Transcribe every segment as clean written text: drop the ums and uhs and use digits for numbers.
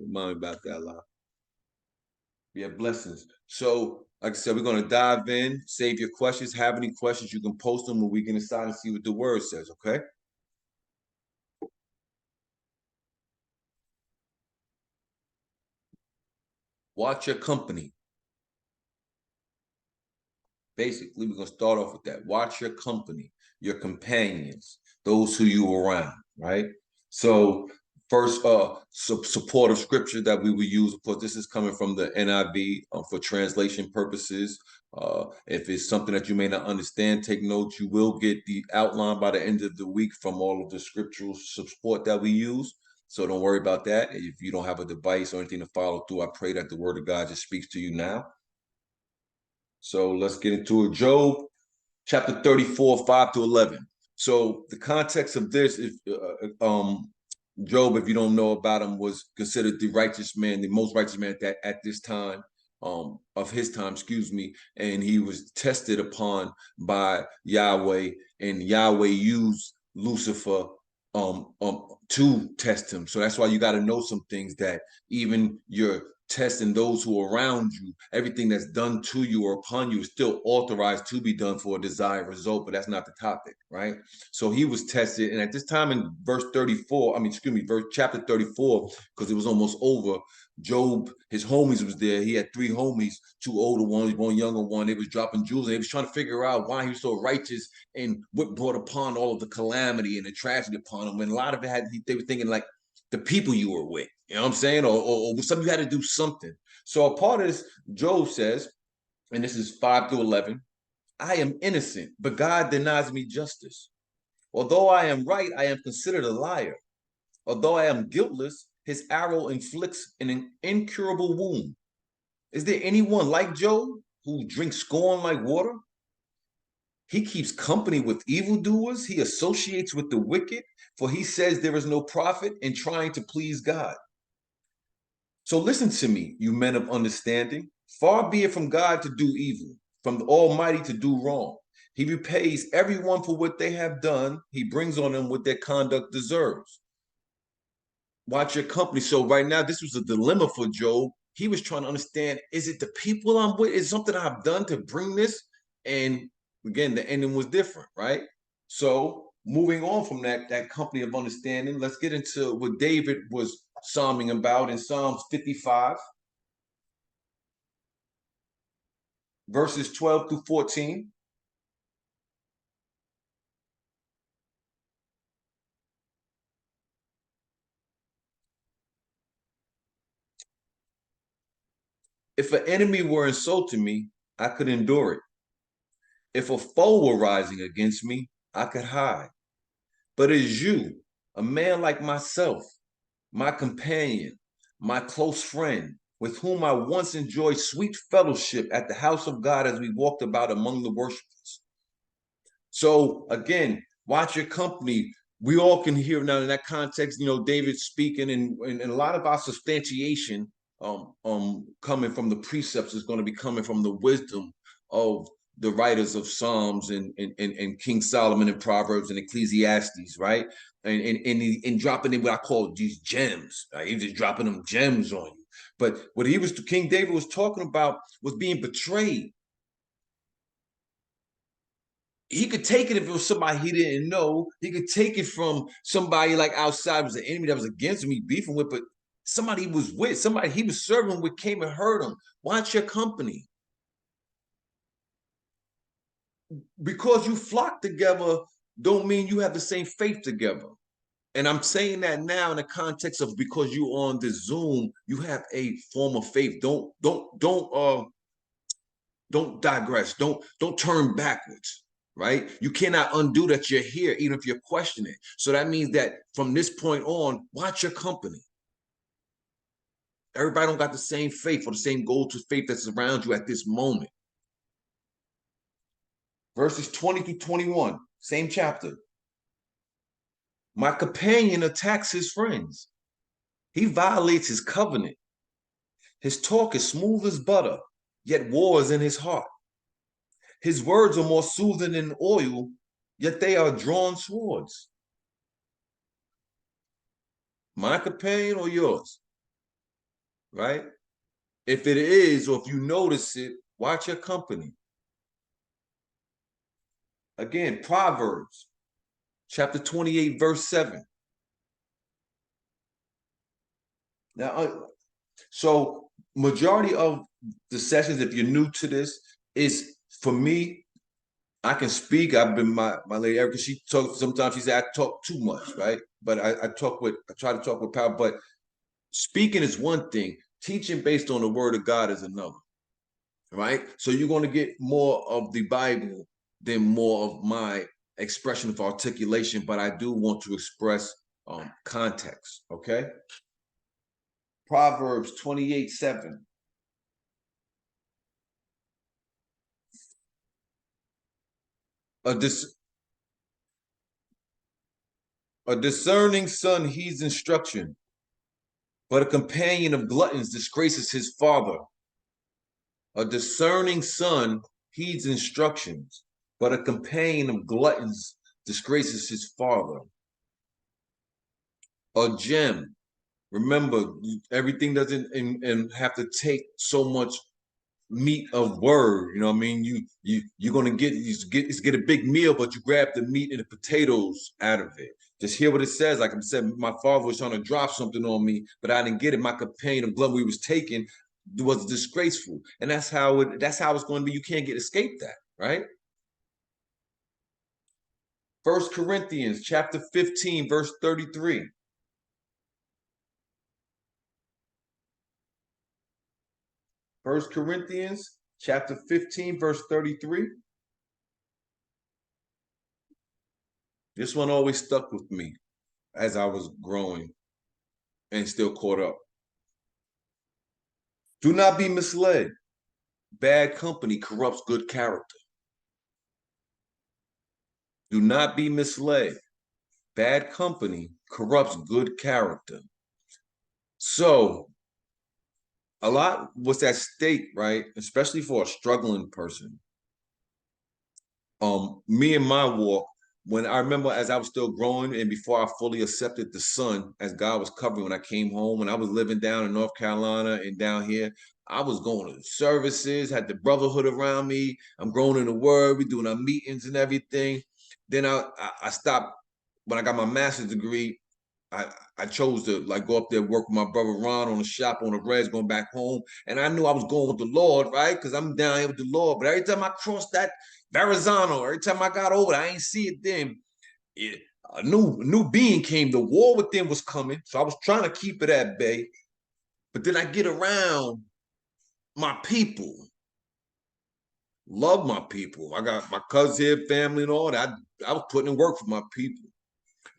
Remind me about that a lot. Yeah, blessings. So, like I said, we're going to dive in, save your questions. Have any questions, you can post them, and we can decide and see what the word says, okay? Watch your company. Basically, we're going to start off with that. Watch your company, your companions, those who you around, right? So, first, supportive scripture that we will use, of course, this is coming from the NIV for translation purposes. If it's something that you may not understand, take notes. You will get the outline by the end of the week from all of the scriptural support that we use. So don't worry about that. If you don't have a device or anything to follow through, I pray that the word of God just speaks to you now. So let's get into it. Job chapter 34, 5 to 11. So the context of this is Job, if you don't know about him, was considered the righteous man, the most righteous man at this time, of his time, excuse me, and he was tested upon by Yahweh, and Yahweh used Lucifer to test him. So that's why you got to know some things, that even your testing those who are around you, everything that's done to you or upon you is still authorized to be done for a desired result, but that's not the topic, right? So he was tested, and at this time in verse 34, verse chapter 34, because it was almost over, Job, his homies was there. He had three homies, two older ones, one younger one. They was dropping jewels, and they was trying to figure out why he was so righteous and what brought upon all of the calamity and the tragedy upon him. And a lot of it they were thinking like the people you were with, you know what I'm saying? Or something, you had to do something. So a part of this, Job says, and this is 5 to 11, I am innocent, but God denies me justice. Although I am right, I am considered a liar. Although I am guiltless, his arrow inflicts an incurable wound. Is there anyone like Job who drinks scorn like water? He keeps company with evildoers. He associates with the wicked, for he says there is no profit in trying to please God. So listen to me, you men of understanding. Far be it from God to do evil, from the Almighty to do wrong. He repays everyone for what they have done. He brings on them what their conduct deserves. Watch your company. So right now, this was a dilemma for Job. He was trying to understand, is it the people I'm with? Is something I've done to bring this? And again, the ending was different, right? So moving on from that company of understanding, let's get into what David was psalming about in Psalms 55, verses 12 through 14. If an enemy were insulting me, I could endure it. If a foe were rising against me, I could hide. But it is you, a man like myself, my companion, my close friend, with whom I once enjoyed sweet fellowship at the house of God as we walked about among the worshipers. So again, watch your company. We all can hear now in that context, David speaking, and a lot of our substantiation coming from the precepts is going to be coming from the wisdom of the writers of Psalms and King Solomon and Proverbs and Ecclesiastes, right? And dropping in what I call these gems. Right? He's just dropping them gems on you. But what King David was talking about was being betrayed. He could take it if it was somebody he didn't know. He could take it from somebody like outside, was an enemy that was against him, he beefing with, but somebody he was with, somebody he was serving with came and hurt him. Watch your company. Because you flock together don't mean you have the same faith together. And I'm saying that now in the context of, because you on this Zoom, you have a form of faith. Don't digress. Don't turn backwards, right? You cannot undo that you're here, even if you're questioning. So that means that from this point on, watch your company. Everybody don't got the same faith or the same goal to faith that's around you at this moment. Verses 20 to 21, same chapter. My companion attacks his friends. He violates his covenant. His talk is smooth as butter, yet war is in his heart. His words are more soothing than oil, yet they are drawn swords. My companion or yours? right? If it is, or if you notice it, watch your company. Again, Proverbs chapter 28, verse 7. Now, so majority of the sessions, if you're new to this, is for me. I can speak. I've been my lady Erica. She talks sometimes. She said I talk too much, right? But I try to talk with power. But speaking is one thing. Teaching based on the word of God is another, right? So you're going to get more of the Bible than more of my expression of articulation. But I do want to express context. Okay. Proverbs 28:7. A, dis- a discerning son heeds instruction, but a companion of gluttons disgraces his father. A discerning son heeds instructions, but a companion of gluttons disgraces his father. A gem. Remember, everything doesn't and have to take so much meat of word. You know what I mean? You're gonna get a big meal, but you grab the meat and the potatoes out of it. Just hear what it says. Like I said, my father was trying to drop something on me, but I didn't get it. My companion of blood we was taking was disgraceful, and that's how it's going to be. You can't get escape that, right? First Corinthians chapter 15, verse 33. First Corinthians chapter 15, verse 33. This one always stuck with me as I was growing and still caught up. Do not be misled. Bad company corrupts good character. Do not be misled. Bad company corrupts good character. So, a lot was at stake, right? Especially for a struggling person. Me and my walk, when I remember as I was still growing and before I fully accepted the sun as God was covering when I came home, when I was living down in North Carolina and down here, I was going to services, had the brotherhood around me. I'm growing in the word, we doing our meetings and everything. Then I stopped when I got my master's degree. I chose to like go up there work with my brother Ron on the shop on the Reds going back home. And I knew I was going with the Lord, right? Because I'm down here with the Lord. But every time I crossed that Verrazano, every time I got over there, I ain't see it then. It, a new being came. The war within was coming. So I was trying to keep it at bay. But then I get around my people. Love my people. I got my cousins here, family, and all that. I was putting in work for my people.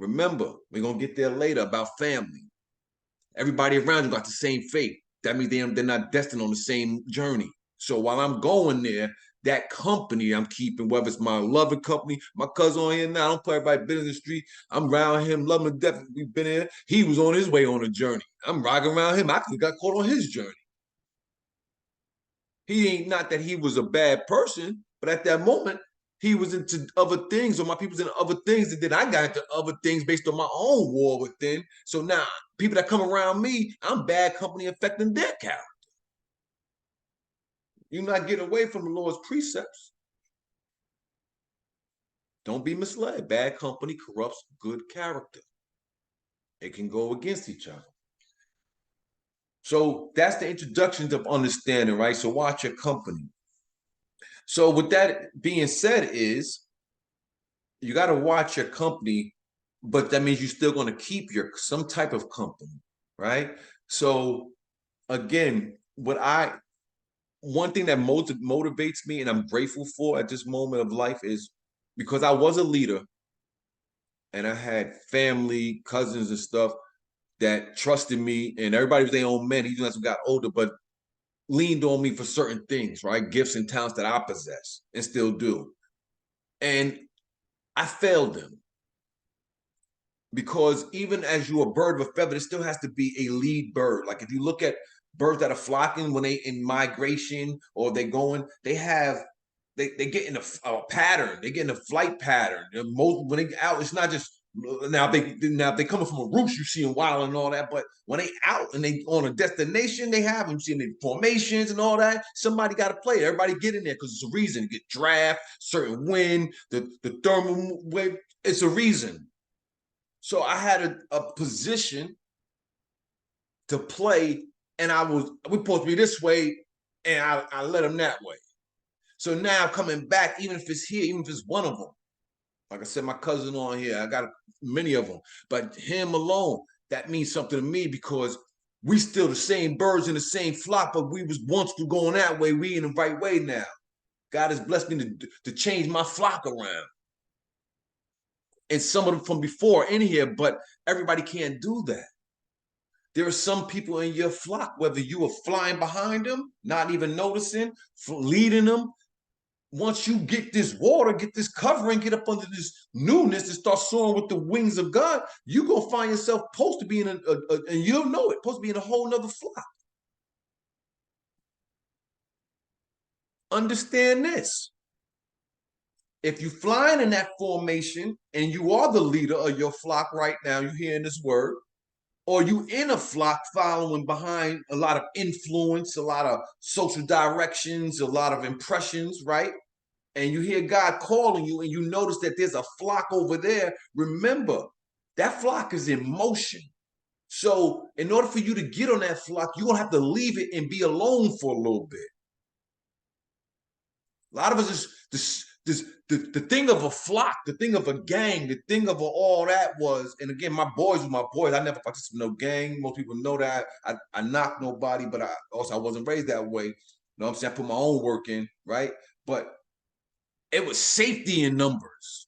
Remember, we're gonna get there later about family. Everybody around you got the same faith. That means they're not destined on the same journey. So while I'm going there, that company I'm keeping, whether it's my loving company, my cousin on here now, I don't play everybody business in the street. I'm around him, loving to death. We've been here. He was on his way on a journey. I'm rocking around him. I could have got caught on his journey. He ain't not that he was a bad person, but at that moment, he was into other things, or my people's into other things, and then I got into other things based on my own war within. So now people that come around me, I'm bad company affecting their character. You're not getting away from the Lord's precepts. Don't be misled. Bad company corrupts good character. It can go against each other. So that's the introduction of understanding, right? So watch your company. So with that being said, is you got to watch your company, but that means you're still going to keep your some type of company, right? So again, what I one thing that motivates me and I'm grateful for at this moment of life is because I was a leader and I had family, cousins, and stuff that trusted me, and everybody was their own man, even as we got older, but leaned on me for certain things, right? Gifts and talents that I possess and still do. And I failed them because even as you're a bird of a feather, there still has to be a lead bird. Like if you look at birds that are flocking when they in migration or they going, they get in a pattern. They get in a flight pattern. Most when they out, it's not just Now they coming from a roost, you see them wild and all that. But when they out and they on a destination, they have them seeing the formations and all that. Somebody got to play. Everybody get in there because it's a reason. Get draft, certain wind, the thermal wave. It's a reason. So I had a position to play, and we supposed to be this way, and I let them that way. So now coming back, even if it's here, even if it's one of them, like I said, my cousin on here, I got many of them, but him alone, that means something to me because we still the same birds in the same flock, but we was once going that way. We in the right way now. God has blessed me to change my flock around. And some of them from before in here, but everybody can't do that. There are some people in your flock, whether you are flying behind them, not even noticing, leading them. Once you get this water, get this covering, get up under this newness and start soaring with the wings of God, you're going to find yourself supposed to be in and you'll know it, supposed to be in a whole nother flock. Understand this. If you're flying in that formation and you are the leader of your flock right now, you're hearing this word, or you in a flock following behind a lot of influence, a lot of social directions, a lot of impressions, right? And you hear God calling you and you notice that there's a flock over there, remember, that flock is in motion. So in order for you to get on that flock, you're going to have to leave it and be alone for a little bit. A lot of us is the thing of a flock, the thing of a gang, the thing of all that was, and again, my boys were my boys. I never participated in no gang. Most people know that. I knocked nobody, but I wasn't raised that way. You know what I'm saying? I put my own work in, right? But it was safety in numbers.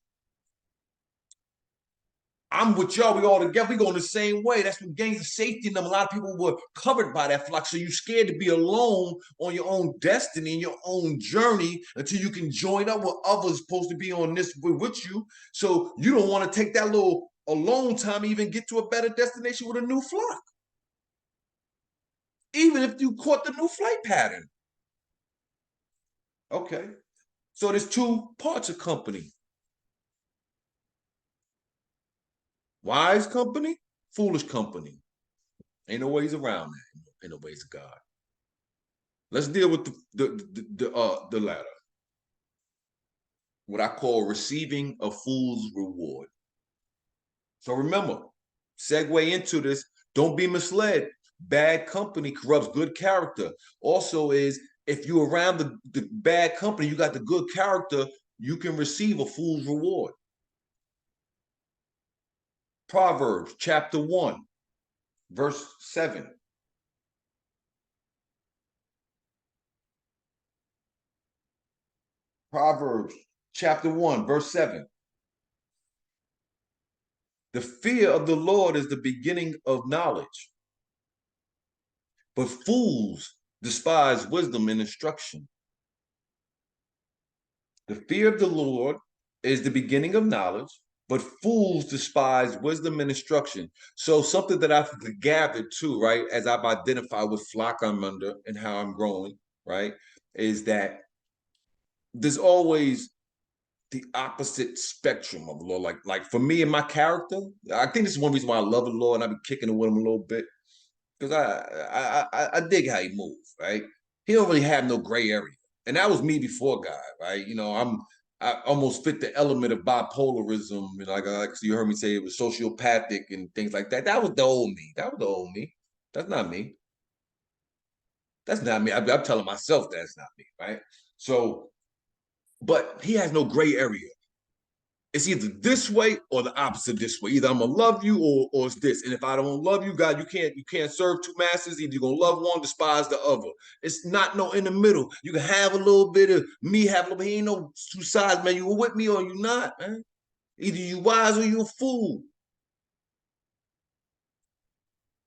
I'm with y'all. We all together. We going the same way. That's what gangs of safety in them. A lot of people were covered by that flock. So you're scared to be alone on your own destiny and your own journey until you can join up with others supposed to be on this with you. So you don't want to take that little alone time, even get to a better destination with a new flock. Even if you caught the new flight pattern. Okay. So there's two parts of company. Wise company, foolish company. Ain't no ways around that. Ain't no ways of God. Let's deal with the latter. What I call receiving a fool's reward. So remember, segue into this. Don't be misled. Bad company corrupts good character. Also, is if you're around the bad company, you got the good character, you can receive a fool's reward. Proverbs chapter 1, verse 7. Proverbs chapter 1, verse 7. The fear of the Lord is the beginning of knowledge, but fools despise wisdom and instruction. The fear of the Lord is the beginning of knowledge, but fools despise wisdom and instruction. So something that I've gathered too, right, as I've identified with flock I'm under and how I'm growing, right, is that there's always the opposite spectrum of the Lord. Like for me and my character, I think this is one reason why I love the Lord and I've been kicking it with him a little bit. Because I dig how he moves, right? He don't really have no gray area. And that was me before God, right? You know, I almost fit the element of bipolarism, you know, like you heard me say it was sociopathic and things like that. That was the old me. That was the old me. That's not me. That's not me. I'm telling myself that's not me, right? So, but he has no gray area. It's either this way or the opposite this way. Either I'm gonna love you or it's this. And if I don't love you, God, you can't serve two masters. Either you're gonna love one, despise the other. It's not no in the middle. You can have a little bit of me, have a little bit. He ain't no two sides, man. You with me or you not, man. Either you wise or you a fool.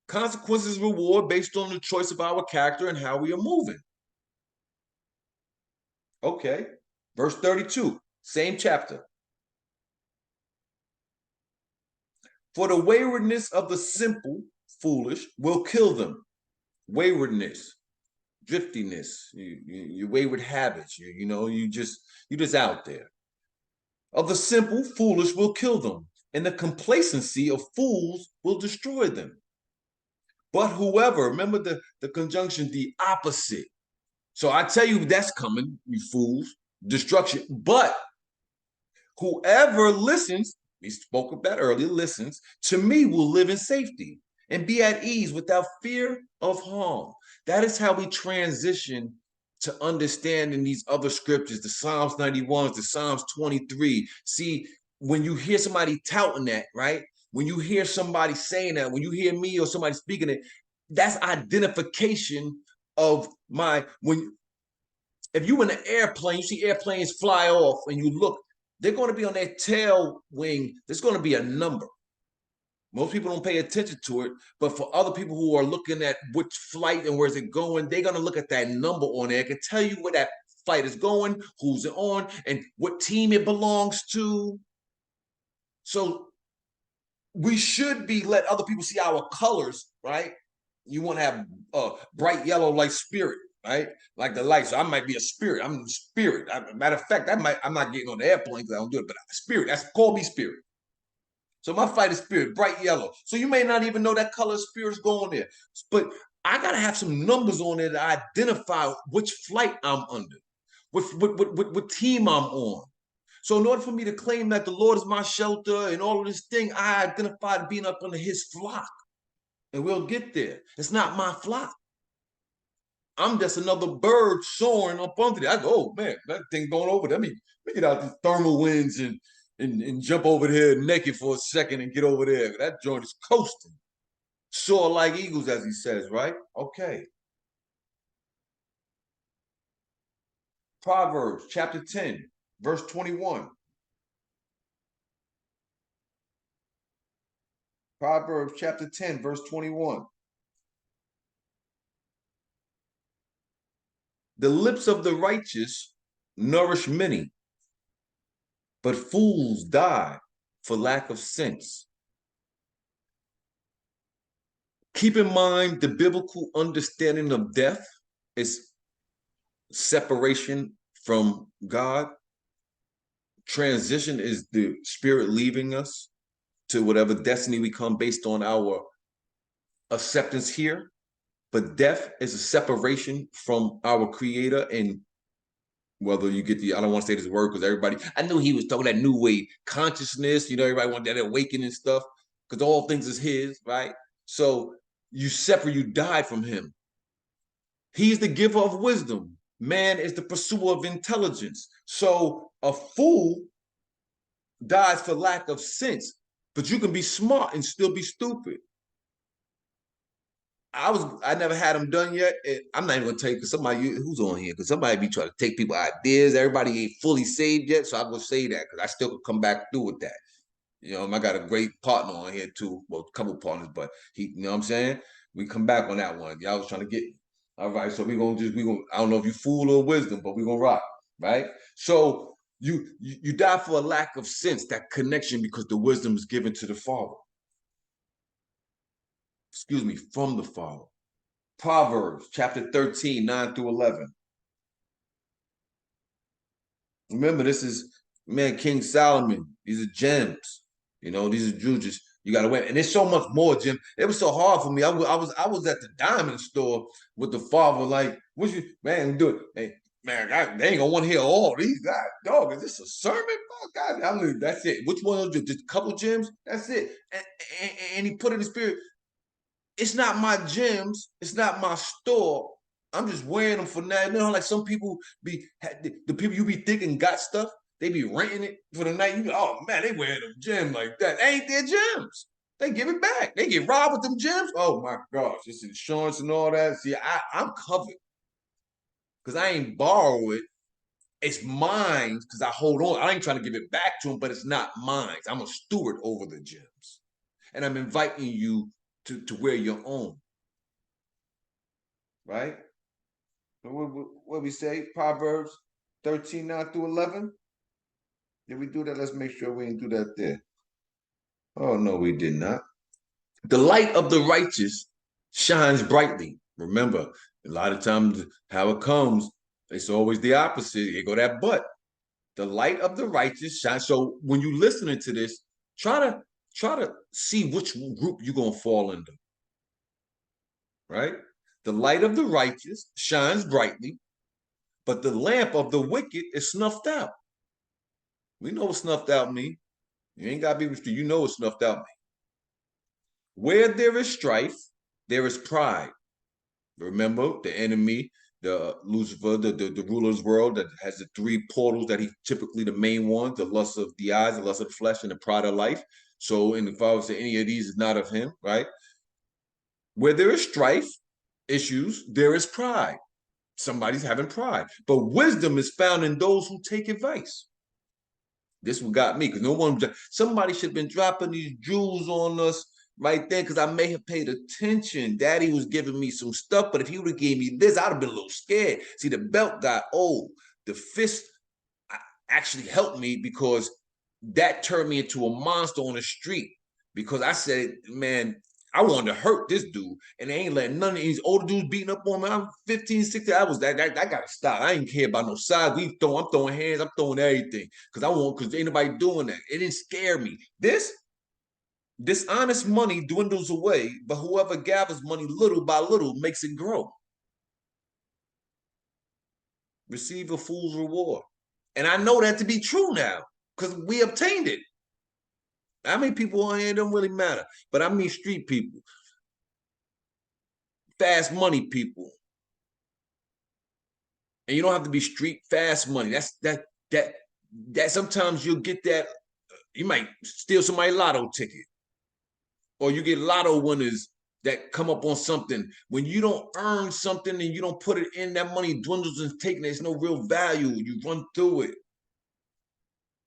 Consequences reward based on the choice of our character and how we are moving. Okay. Verse 32, same chapter. For the waywardness of the simple, foolish, will kill them. Waywardness, driftiness, your wayward habits, you just out there. Of the simple, foolish will kill them, and the complacency of fools will destroy them. But whoever, remember the conjunction, the opposite. So I tell you that's coming, you fools, destruction. But whoever listens, we spoke of that earlier, listens to me will live in safety and be at ease without fear of harm. That is how we transition to understanding these other scriptures, the Psalms 91s, the Psalms 23. See, when you hear somebody touting that, right? When you hear somebody saying that, when you hear me or somebody speaking it, that's identification of when if you in an airplane, you see airplanes fly off and you look, they're going to be on their tail wing. There's going to be a number. Most people don't pay attention to it, but for other people who are looking at which flight and where's it going, they're going to look at that number on there. It can tell you where that flight is going, who's it on, and what team it belongs to. So we should be let other people see our colors, right? You want to have bright yellow like spirit, right? Like the light. So I might be a spirit. I'm a spirit. Matter of fact, I'm not getting on the airplane because I don't do it, but spirit. That's called me spirit. So my fight is spirit, bright yellow. So you may not even know that color of spirit's going there. But I gotta have some numbers on there to identify which flight I'm under, what team I'm on. So in order for me to claim that the Lord is my shelter and all of this thing, I identify being up under his flock. And we'll get there. It's not my flock. I'm just another bird soaring up under there. I go, oh man, that thing going over there. Let me get out these thermal winds and jump over there naked for a second and get over there. That joint is coasting. Soar like eagles, as he says, right? Okay. Proverbs chapter 10, verse 21. Proverbs chapter 10, verse 21. The lips of the righteous nourish many, but fools die for lack of sense. Keep in mind the biblical understanding of death is separation from God. Transition is the spirit leaving us to whatever destiny we come based on our acceptance here. But death is a separation from our creator. And whether you get I don't want to say this word because everybody, I knew he was talking that new way consciousness, everybody want that awakening stuff because all things is his, right? So you die from him. He's the giver of wisdom. Man is the pursuer of intelligence. So a fool dies for lack of sense, but you can be smart and still be stupid. I never had them done yet. I'm not even gonna tell you because somebody who's on here, because somebody be trying to take people ideas. Everybody ain't fully saved yet, so I will say that because I still could come back through with that. I got a great partner on here too. Well, a couple partners, but he, you know what I'm saying? We come back on that one. Y'all was trying to get me. All right, so we gonna I don't know if you fool or wisdom, but we gonna rock, right? So you die for a lack of sense, that connection, because the wisdom is given to the Father. Excuse me, from the Father. Proverbs chapter 13, 9 through 11. Remember, this is King Solomon. These are gems. These are jewels. You gotta win. And there's so much more, Jim. It was so hard for me. I was at the diamond store with the father, like, what you man do it? Hey, man, they ain't gonna want to hear all these guys. Dog, is this a sermon? Oh, God, that's it. Which one of just a couple gems? That's it. And he put in the spirit. It's not my gems. It's not my store. I'm just wearing them for now. Like some people the people you be thinking got stuff, they be renting it for the night. You be, oh man, they wearing them gems like that. They ain't their gems. They give it back. They get robbed with them gems. Oh my gosh, it's insurance and all that. See, I'm covered because I ain't borrow it. It's mine because I hold on. I ain't trying to give it back to them, but it's not mine. I'm a steward over the gems, and I'm inviting you to wear your own. Right? What we say? Proverbs 13, 9 through 11. Did we do that? Let's make sure we didn't do that there. Oh, no, we did not. The light of the righteous shines brightly. Remember, a lot of times how it comes, it's always the opposite. Here go that but. The light of the righteous shines. So when you're listening to this, Try to see which group you're gonna fall into, right? The light of the righteous shines brightly, but the lamp of the wicked is snuffed out. We know what snuffed out mean. You ain't gotta be with you. You know what snuffed out mean. Where there is strife, there is pride. Remember the enemy, the Lucifer, the ruler's world that has the three portals that he typically the main ones, the lust of the eyes, the lust of the flesh, and the pride of life. So, and if I was to any of these is not of him, right? Where there is strife, issues, there is pride. Somebody's having pride. But wisdom is found in those who take advice. This what got me, because somebody should have been dropping these jewels on us right then, because I may have paid attention. Daddy was giving me some stuff, but if he would have gave me this, I'd have been a little scared. See, the belt got old. The fist actually helped me because that turned me into a monster on the street. Because I said, man, I wanted to hurt this dude, and they ain't letting none of these older dudes beating up on me. I'm 15, 16. I was that gotta stop. I ain't care about no size. I'm throwing hands, I'm throwing everything. Because ain't nobody doing that. It didn't scare me. This dishonest money dwindles away, but whoever gathers money little by little makes it grow. Receive a fool's reward. And I know that to be true now, because we obtained it. How many people on here don't really matter, but I mean street people, fast money people, and you don't have to be street fast money. That sometimes you'll get that. You might steal somebody's lotto ticket, or you get lotto winners that come up on something. When you don't earn something and you don't put it in, that money dwindles and taken. There's no real value. You run through it.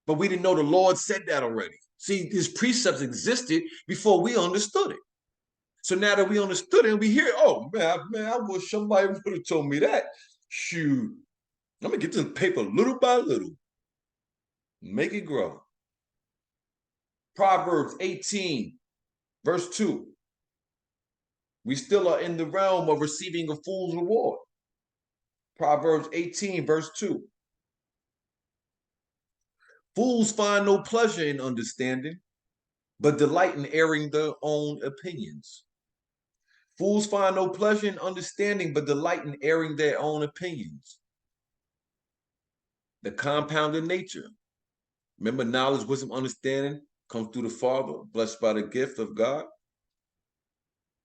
But we didn't know the Lord said that already. See, his precepts existed before we understood it. So now that we understood it and we hear it, oh man, I wish somebody would have told me that. Shoot, I'm gonna get this paper little by little. Make it grow. Proverbs 18, verse 2. We still are in the realm of receiving a fool's reward. Proverbs 18, verse 2. Fools find no pleasure in understanding, but delight in airing their own opinions. Fools find no pleasure in understanding, but delight in airing their own opinions. The compounded nature. Remember, knowledge, wisdom, understanding comes through the Father, blessed by the gift of God.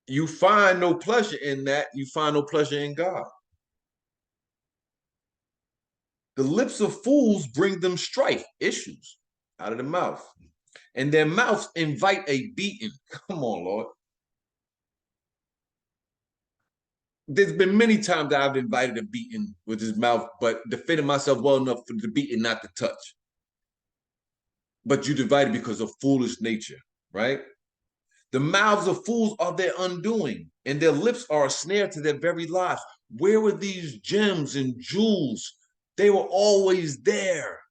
You find no pleasure in that. You find no pleasure in God. The lips of fools bring them strife, issues, out of the mouth. And their mouths invite a beating. Come on, Lord. There's been many times that I've invited a beating with his mouth, but defending myself well enough for the beating not to touch. But you divided because of foolish nature, right? The mouths of fools are their undoing, and their lips are a snare to their very lives. Where were these gems and jewels? They were always there.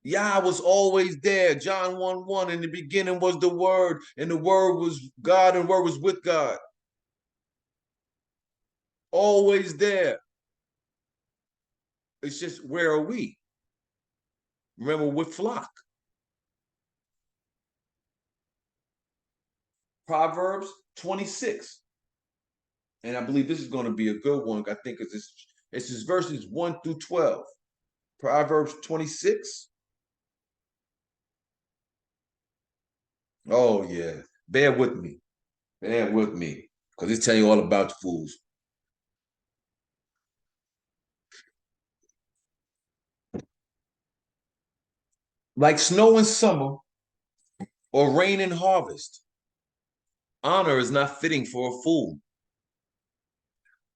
Yah was always there. John 1:1, in the beginning was the Word, and the Word was God, and the Word was with God. Always there. It's just, where are we? Remember, with flock. Proverbs 26. And I believe this is going to be a good one. I think it's just verses 1 through 12. Proverbs 26. Oh, yeah. Bear with me. Bear with me. Because it's telling you all about the fools. Like snow in summer or rain in harvest, honor is not fitting for a fool.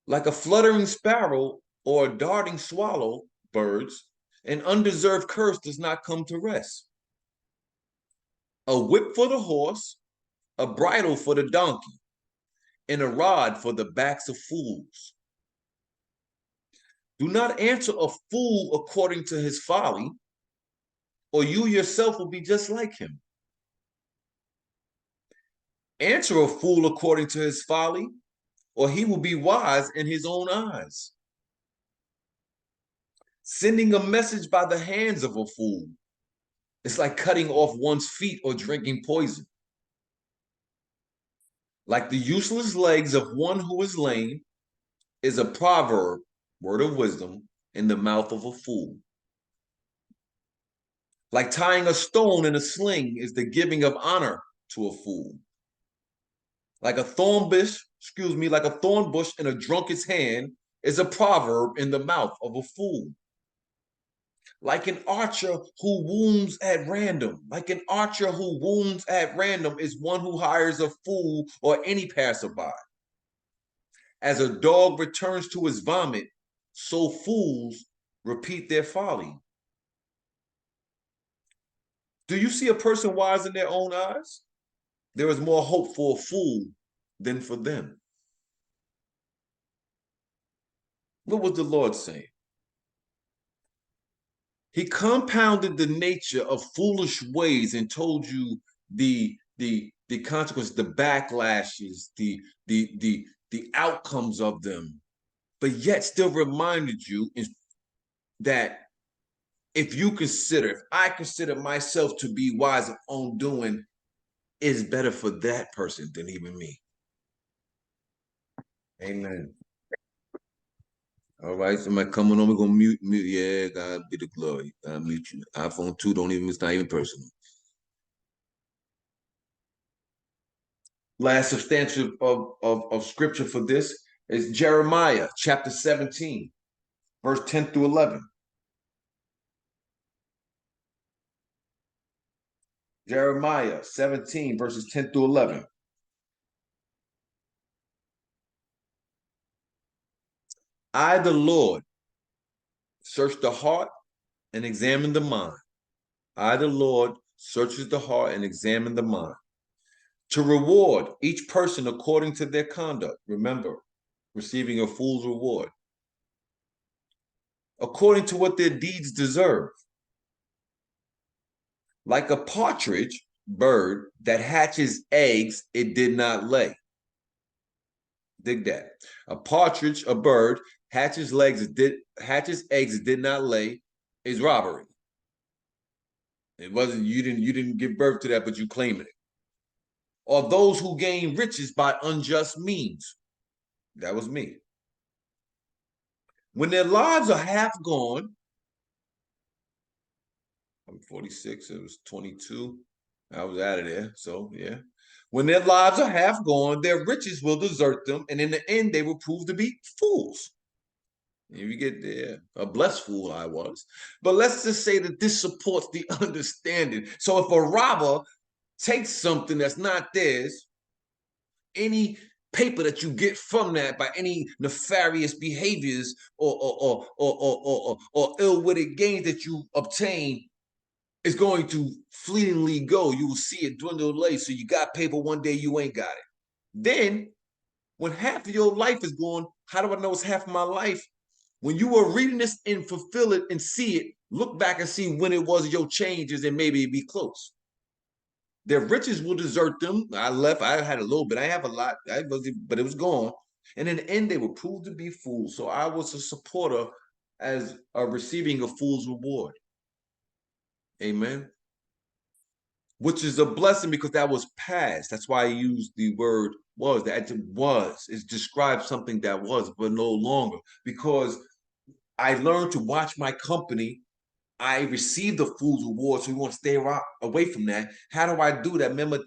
Like a fluttering sparrow or a darting swallow, birds, an undeserved curse does not come to rest. A whip for the horse, a bridle for the donkey, and a rod for the backs of fools. Do not answer a fool according to his folly, or you yourself will be just like him. Answer a fool according to his folly, or he will be wise in his own eyes. Sending a message by the hands of a fool, It's like cutting off one's feet or drinking poison. Like the useless legs of one who is lame is a proverb, word of wisdom, in the mouth of a fool. Like tying a stone in a sling is the giving of honor to a fool. Like a thorn bush, like a thorn bush in a drunkard's hand is a proverb in the mouth of a fool. Like an archer who wounds at random. Like an archer who wounds at random is one who hires a fool or any passerby. As a dog returns to his vomit, so fools repeat their folly. Do you see a person wise in their own eyes? There is more hope for a fool than for them. What was the Lord saying? He compounded the nature of foolish ways and told you the consequences, the backlashes, the outcomes of them, but yet still reminded you that if I consider myself to be wise of own doing, is better for that person than even me. Amen. All right, somebody coming on, we're gonna mute. Yeah, God be the glory. I mute you. iPhone 2 don't even, it's not even personal. Last substantial of scripture for this is Jeremiah chapter 17, verse 10 through 11. Jeremiah 17, verses 10 through 11. I, the Lord, search the heart and examine the mind. I, the Lord, searches the heart and examine the mind, to reward each person according to their conduct. Remember, receiving a fool's reward, according to what their deeds deserve. Like a partridge bird that hatches eggs it did not lay. Dig that. A partridge, a bird, hatches eggs it did not lay is robbery. It wasn't you didn't give birth to that, but you claim it. Or those who gain riches by unjust means. That was me. When their lives are half gone, I'm 46, it was 22. I was out of there. So yeah. When their lives are half gone, their riches will desert them, and in the end, they will prove to be fools. If you get there, a blessed fool I was. But let's just say that this supports the understanding. So if a robber takes something that's not theirs, any paper that you get from that by any nefarious behaviors or ill-witted gains that you obtain is going to fleetingly go. You will see it dwindle away. So you got paper one day, you ain't got it. Then when half of your life is gone, how do I know it's half of my life? When you are reading this and fulfill it and see it, look back and see when it was your changes and maybe be close. Their riches will desert them. I left, I had a little bit, I have a lot, but it was gone. And in the end, they were proved to be fools. So I was a supporter as receiving a fool's reward. Amen. Which is a blessing because that was past. That's why I used the word was. That it was. It describes something that was, but no longer. Because I learned to watch my company. I received the fool's reward, so we want to stay away from that. How do I do that? Remember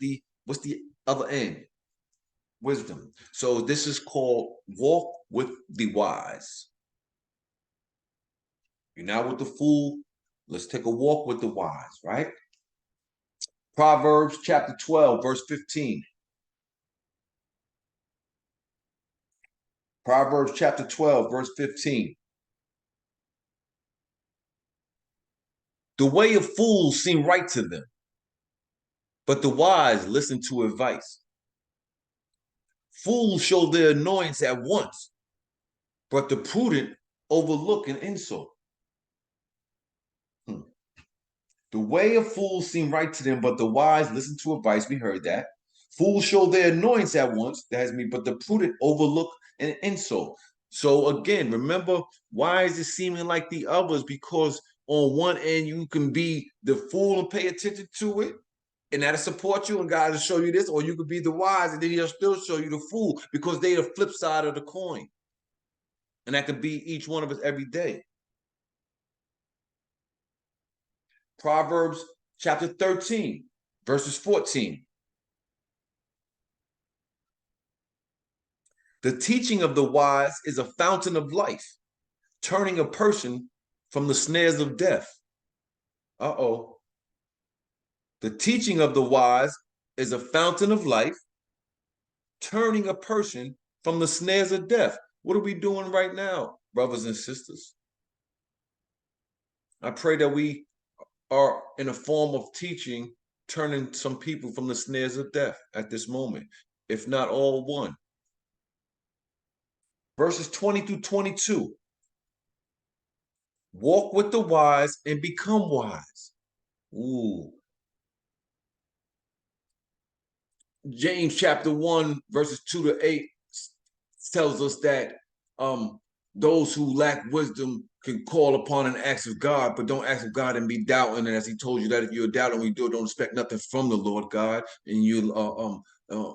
what's the other end? Wisdom. So this is called walk with the wise. You're not with the fool. Let's take a walk with the wise, right? Proverbs chapter 12, verse 15. Proverbs chapter 12, verse 15. The way of fools seem right to them, but the wise listen to advice. Fools show their annoyance at once, but the prudent overlook an insult. The way of fools seem right to them, but the wise listen to advice. We heard that. Fools show their annoyance at once, that's me, but the prudent overlook an insult. So again, remember, why is it seeming like the others? Because on one end, you can be the fool and pay attention to it, and that'll support you, and God will show you this, or you could be the wise, and then he'll still show you the fool, because they're the flip side of the coin. And that could be each one of us every day. Proverbs chapter 13, verses 14. The teaching of the wise is a fountain of life, turning a person from the snares of death. Uh-oh. The teaching of the wise is a fountain of life, turning a person from the snares of death. What are we doing right now, brothers and sisters? I pray that we are in a form of teaching, turning some people from the snares of death at this moment, if not all one. Verses 20 through 22. Walk with the wise and become wise. Ooh. James chapter 1, verses 2 to 8 tells us that those who lack wisdom can call upon and ask of God, but don't ask of God and be doubting. And as he told you that if you're doubting, when you do it, don't expect nothing from the Lord God. And you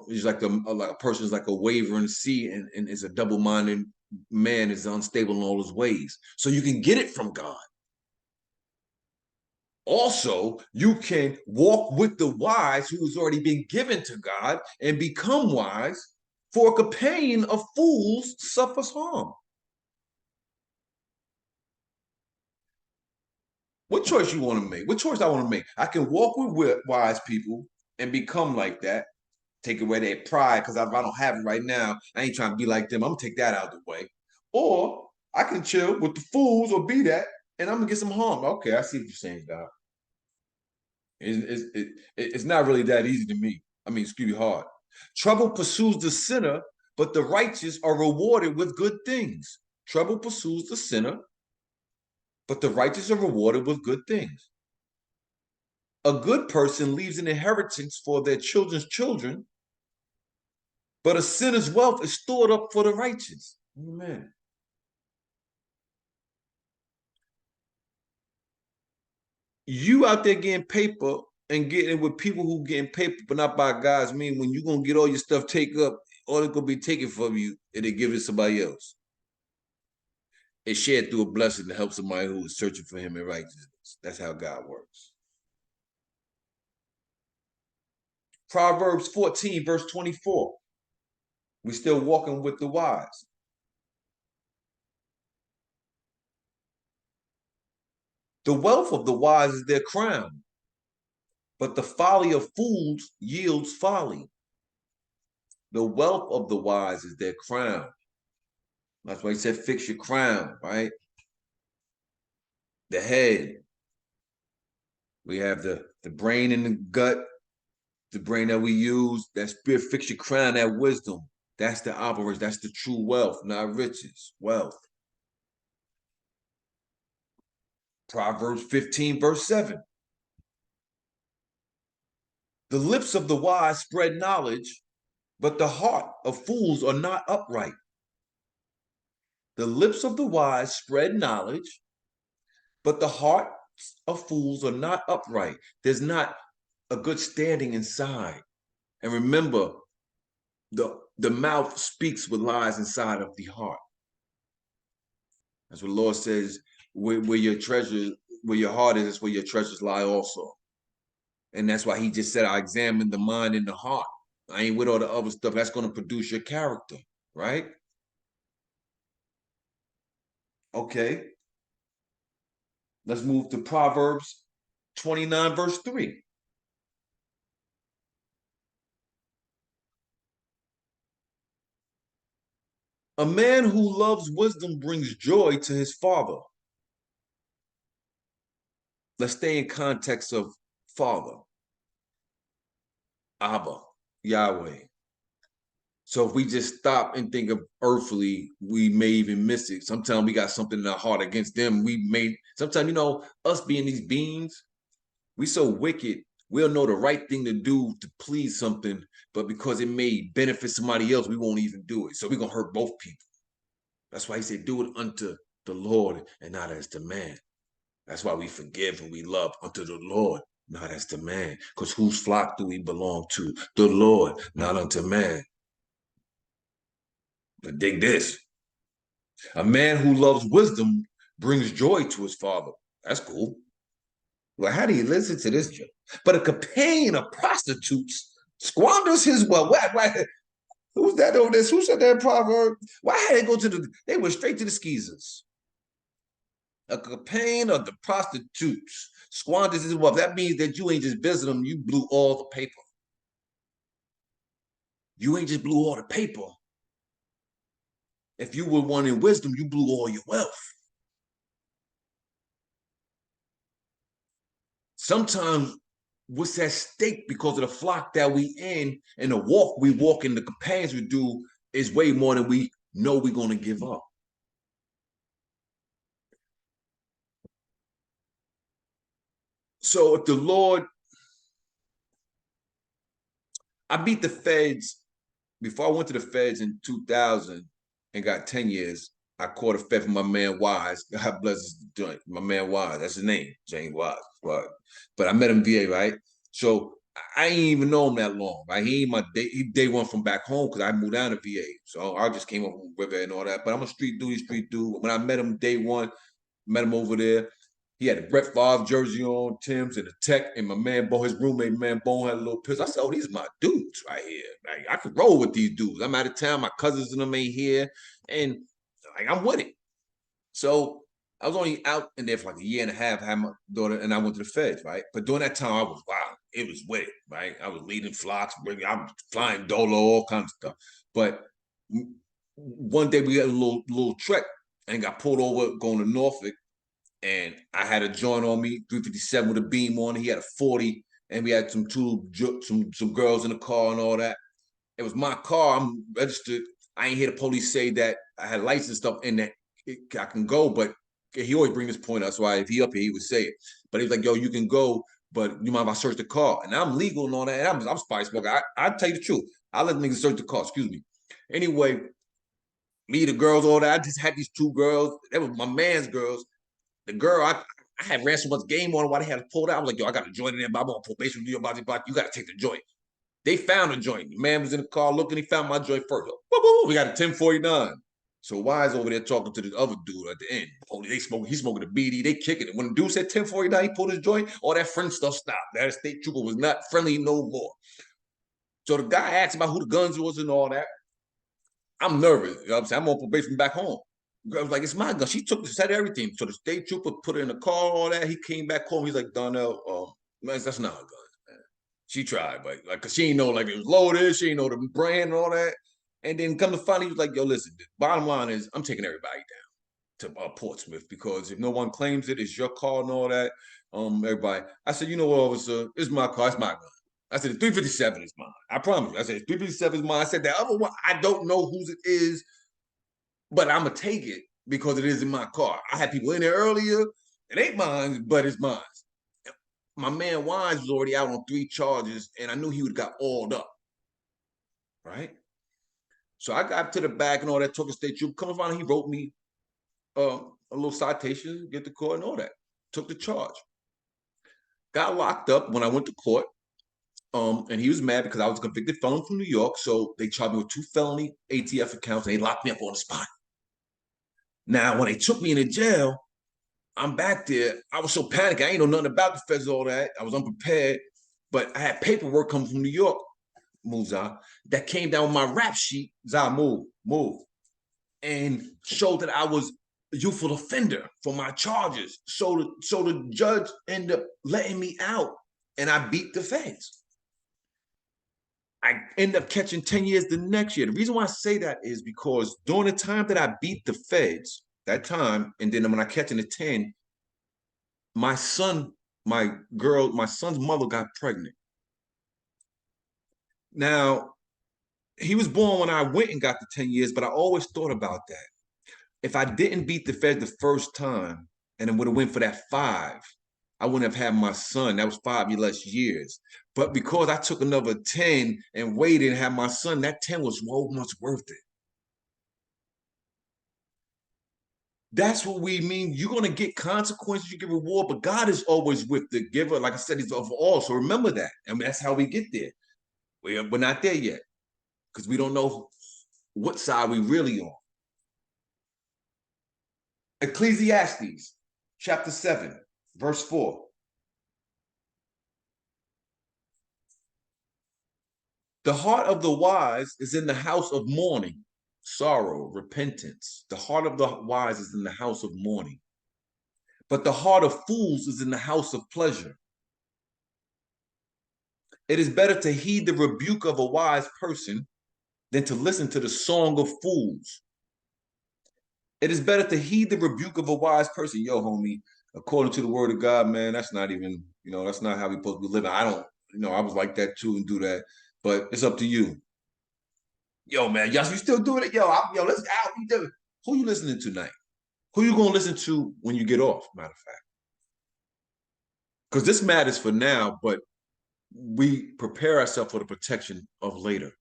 it's like a person is like a wavering sea, and is a double-minded man, is unstable in all his ways. So you can get it from God. Also, you can walk with the wise who has already been given to God and become wise, for a companion of fools suffers harm. What choice you want to make? What choice I want to make? I can walk with wise people and become like that, take away their pride, because if I don't have it right now, I ain't trying to be like them. I'm going to take that out of the way. Or I can chill with the fools or be that, and I'm going to get some harm. Okay, I see what you're saying, God. It's not really that easy to me. I mean, it's really hard. Trouble pursues the sinner, but the righteous are rewarded with good things. Trouble pursues the sinner, but the righteous are rewarded with good things. A good person leaves an inheritance for their children's children, but a sinner's wealth is stored up for the righteous. Amen. You out there getting paper and getting with people who getting paper, but not by God's mean, when you're going to get all your stuff taken up, all it's going to be taken from you, and they give it to somebody else. It's shared through a blessing to help somebody who is searching for him in righteousness. That's how God works. Proverbs 14, verse 24. We're still walking with the wise. The wealth of the wise is their crown, but the folly of fools yields folly. The wealth of the wise is their crown. That's why he said, fix your crown, right? The head. We have the brain and the gut, the brain that we use, that spirit, fix your crown, that wisdom. That's the operation. That's the true wealth, not riches, wealth. Proverbs 15, verse 7. The lips of the wise spread knowledge, but the heart of fools are not upright. The lips of the wise spread knowledge, but the hearts of fools are not upright. There's not a good standing inside. And remember, the mouth speaks with lies inside of the heart. That's what the Lord says, where your treasure, where your heart is where your treasures lie also. And that's why he just said, I examine the mind and the heart. I ain't with all the other stuff that's going to produce your character, right? Okay. Let's move to Proverbs 29, verse 3. A man who loves wisdom brings joy to his father. Let's stay in context of father. Abba, Yahweh. So if we just stop and think of earthly, we may even miss it. Sometimes we got something in our heart against them. Sometimes, us being these beings, we so wicked, we'll know the right thing to do to please something, but because it may benefit somebody else, we won't even do it. So we're going to hurt both people. That's why he said, do it unto the Lord and not as to man. That's why we forgive and we love unto the Lord, not as the man. Because whose flock do we belong to? The Lord, not unto man. But dig this. A man who loves wisdom brings joy to his father. That's cool. Well, how do you listen to this joke? But a companion of prostitutes squanders his wealth. Why, who's that over there? Who said that proverb? Why had they go to the? They went straight to the skeezers. A companion of the prostitutes squanders his wealth. That means that you ain't just visiting them, you blew all the paper. You ain't just blew all the paper. If you were one in wisdom, you blew all your wealth. Sometimes what's at stake because of the flock that we in and the walk we walk and the companions we do is way more than we know we're going to give up. So if the Lord, I beat the feds before I went to the feds in 2000 and got 10 years. I caught a fed from my man Wise. God bless his joint. My man Wise, that's his name, James Wise. But I met him VA, right? So I ain't even know him that long, right? He ain't my day one from back home because I moved down to VA. So I just came up from River and all that. But I'm a street dude. When I met him day one, met him over there. He had a Brett Favre jersey on, Tim's and the Tech, and my man Bone, his roommate, man Bone, had a little pistol. I said, oh, these are my dudes right here. Like, I could roll with these dudes. I'm out of town. My cousins and them ain't here. And like, I'm with it. So I was only out in there for like a year and a half, had my daughter, and I went to the feds, right? But during that time, I was wild. It was with it, right? I was leading flocks, I was flying dolo, all kinds of stuff. But one day we had a little trek and got pulled over going to Norfolk. And I had a joint on me, 357 with a beam on it. He had a 40, and we had some girls in the car and all that. It was my car. I'm registered. I ain't hear the police say that I had license stuff in that I can go, but he always bring this point up. That's why if he up here, he would say it. But he was like, yo, you can go, but you mind if I search the car? And I'm legal and all that. And I'm spice smoker. I tell you the truth. I let niggas search the car, excuse me. Anyway, me, the girls, all that. I just had these two girls. That was my man's girls. The girl, I had ran so much game on why they had to pull that. I was like, yo, I got to join in there, but I'm on probation with you, blah, blah, you got to take the joint. They found a joint. The man was in the car looking, he found my joint first. We got a 1049. So Wise over there talking to the other dude at the end. He's smoking the BD, they kicking it. When the dude said 1049, he pulled his joint, all that friend stuff stopped. That state trooper was not friendly no more. So the guy asked about who the guns was and all that. I'm nervous. You know what I'm saying? I'm on probation back home. I was like, it's my gun. She said everything. So the state trooper put her in the car, all that. He came back home. He's like, Donnell, man, that's not a gun, man. She tried, but like, cause she ain't know like it was loaded. She ain't know the brand and all that. And then come to find, he was like, yo, listen, the bottom line is I'm taking everybody down to Portsmouth because if no one claims it, it's your car and all that. Everybody. I said, you know what, officer, it's my car, it's my gun. I said, the 357 is mine. I promise you. I said, 357 is mine. I said, that other one, I don't know whose it is, but I'm going to take it because it is in my car. I had people in there earlier. It ain't mine, but it's mine. My man Wise was already out on 3 charges, and I knew he would have got alled up, right? So I got to the back and all that, took a state troop. Come and find out he wrote me a little citation, get the court and all that. Took the charge. Got locked up when I went to court. And he was mad because I was a convicted felon from New York. So they charged me with 2 felony ATF accounts and they locked me up on the spot. Now, when they took me into jail, I'm back there. I was so panicked. I ain't know nothing about the feds, all that. I was unprepared, but I had paperwork coming from New York, Muza, that came down with my rap sheet, move, and showed that I was a youthful offender for my charges. So the judge ended up letting me out, and I beat the feds. I end up catching 10 years the next year. The reason why I say that is because during the time that I beat the feds, that time, and then when I catch in the 10, my son's mother got pregnant. Now, he was born when I went and got the 10 years, but I always thought about that. If I didn't beat the feds the first time and then would have went for that 5, I wouldn't have had my son. That was 5 less years. But because I took another 10 and waited and had my son, that 10 was so much worth it. That's what we mean. You're going to get consequences, you get reward, but God is always with the giver. Like I said, he's of all. So remember that. I mean, that's how we get there. We're not there yet because we don't know what side we really on. Ecclesiastes chapter 7, verse 4. The heart of the wise is in the house of mourning, sorrow, repentance. The heart of the wise is in the house of mourning, but the heart of fools is in the house of pleasure. It is better to heed the rebuke of a wise person than to listen to the song of fools. It is better to heed the rebuke of a wise person. Yo, homie, according to the word of God, man, that's not even, that's not how we're supposed to be living. I don't, I was like that too and do that, but it's up to you. Yo, man, y'all, you still doing it? Yo, let's out. Who you listening to tonight? Who you gonna listen to when you get off? Matter of fact, because this matters for now, but we prepare ourselves for the protection of later.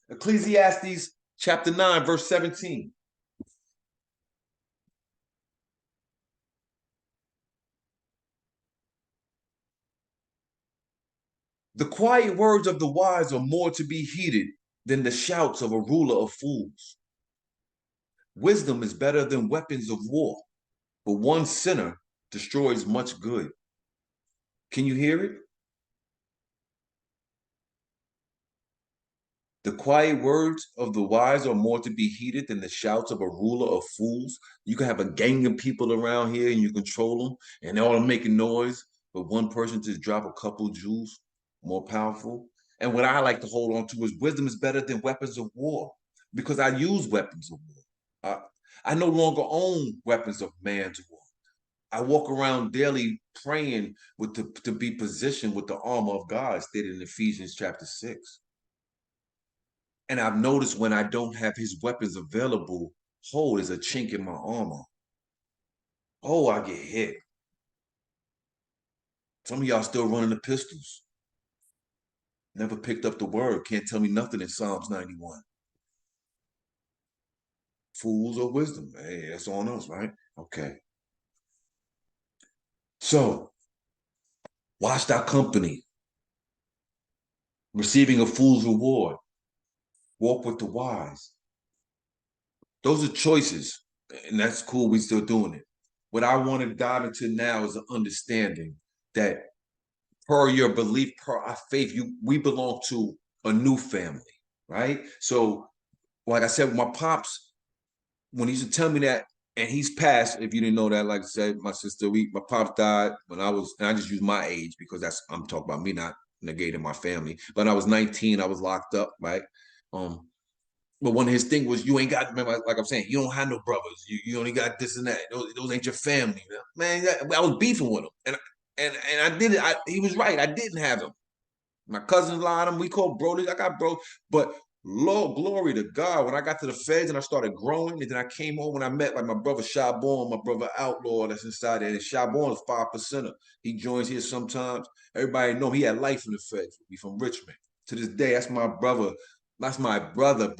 Ecclesiastes chapter 9, verse 17. The quiet words of the wise are more to be heeded than the shouts of a ruler of fools. Wisdom is better than weapons of war, but one sinner destroys much good. Can you hear it? The quiet words of the wise are more to be heeded than the shouts of a ruler of fools. You can have a gang of people around here and you control them, and they're all making noise, but one person just drop a couple jewels, more powerful. And what I like to hold on to is wisdom is better than weapons of war because I use weapons of war. I no longer own weapons of man's war. I walk around daily praying to be positioned with the armor of God, stated in Ephesians chapter 6. And I've noticed when I don't have his weapons available, there's a chink in my armor. I get hit. Some of y'all still running the pistols. Never picked up the word. Can't tell me nothing in Psalms 91. Fools or wisdom. Hey, that's on us, right? Okay. So, watch thy company. Receiving a fool's reward. Walk with the wise. Those are choices. And that's cool. We still doing it. What I want to dive into now is an understanding that per your belief, per our faith, we belong to a new family, right? So, like I said, my pops, when he used to tell me that, and he's passed, if you didn't know that, like I said, my pops died when and I just use my age because I'm talking about me, not negating my family. But when I was 19, I was locked up, right? But one of his thing was, you ain't got, remember, like I'm saying, you don't have no brothers. You only got this and that. Those ain't your family, man. I was beefing with him, and I did it. He was right. I didn't have him. My cousins lied him. We called brothers. I got bro, but Lord, glory to God. When I got to the feds and I started growing, and then I came home and I met like my brother Shabon, my brother Outlaw that's inside there. And Shabon is 5%er. He joins here sometimes. Everybody know him. He had life in the feds. He from Richmond. To this day, that's my brother. That's my brother.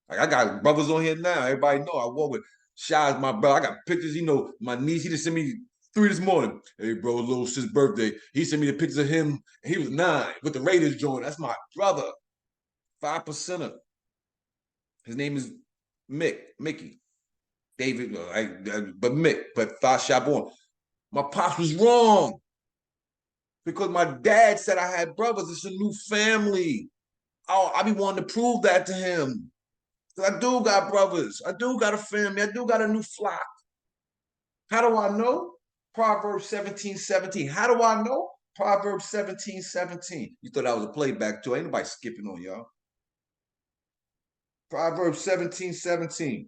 Like I got brothers on here now. Everybody know I walk with Shy's my brother. I got pictures. My niece. He just sent me 3 this morning. Hey, bro, little sis' birthday. He sent me the pictures of him. He was 9 with the Raiders joint. That's my brother. 5%er. His name is Mickey. David, but Mick, but Thought Shabon. My pops was wrong because my dad said I had brothers. It's a new family. I be wanting to prove that to him. I do got brothers. I do got a family. I do got a new flock. How do I know? Proverbs 17:17. How do I know? Proverbs 17:17. You thought I was a playback too. Ain't nobody skipping on y'all. Proverbs 17:17.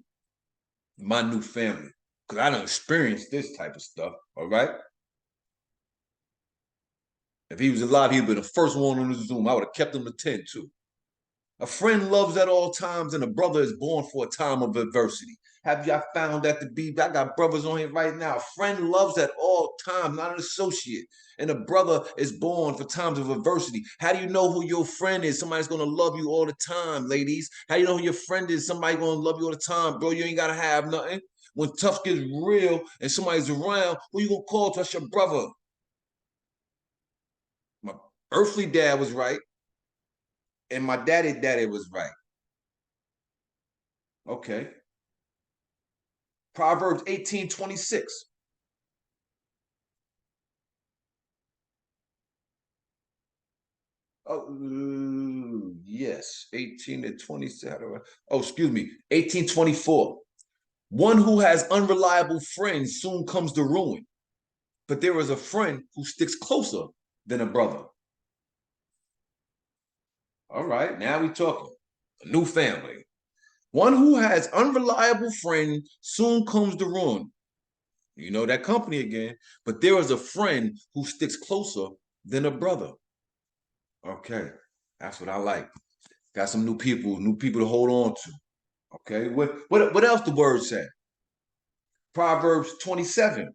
My new family. Because I don't experience this type of stuff. All right. If he was alive, he'd be the first one on the Zoom. I would have kept him to 10 too. A friend loves at all times, and a brother is born for a time of adversity. Have y'all found that to be? I got brothers on here right now. A friend loves at all times, not an associate. And a brother is born for times of adversity. How do you know who your friend is? Somebody's gonna love you all the time, ladies. How do you know who your friend is? Somebody gonna love you all the time, bro. You ain't gotta have nothing. When tough gets real and somebody's around, who you gonna call? That's your brother. My earthly dad was right, and my daddy was right. Okay. Proverbs 18:26. Oh, yes, 18 to 27. Oh, excuse me, 18:24. One who has unreliable friends soon comes to ruin, but there is a friend who sticks closer than a brother. All right, now we talking. A new family. One who has unreliable friends soon comes to ruin. You know that company again, but there is a friend who sticks closer than a brother. Okay, that's what I like. Got some new people to hold on to. Okay, what else the word said? Proverbs 27.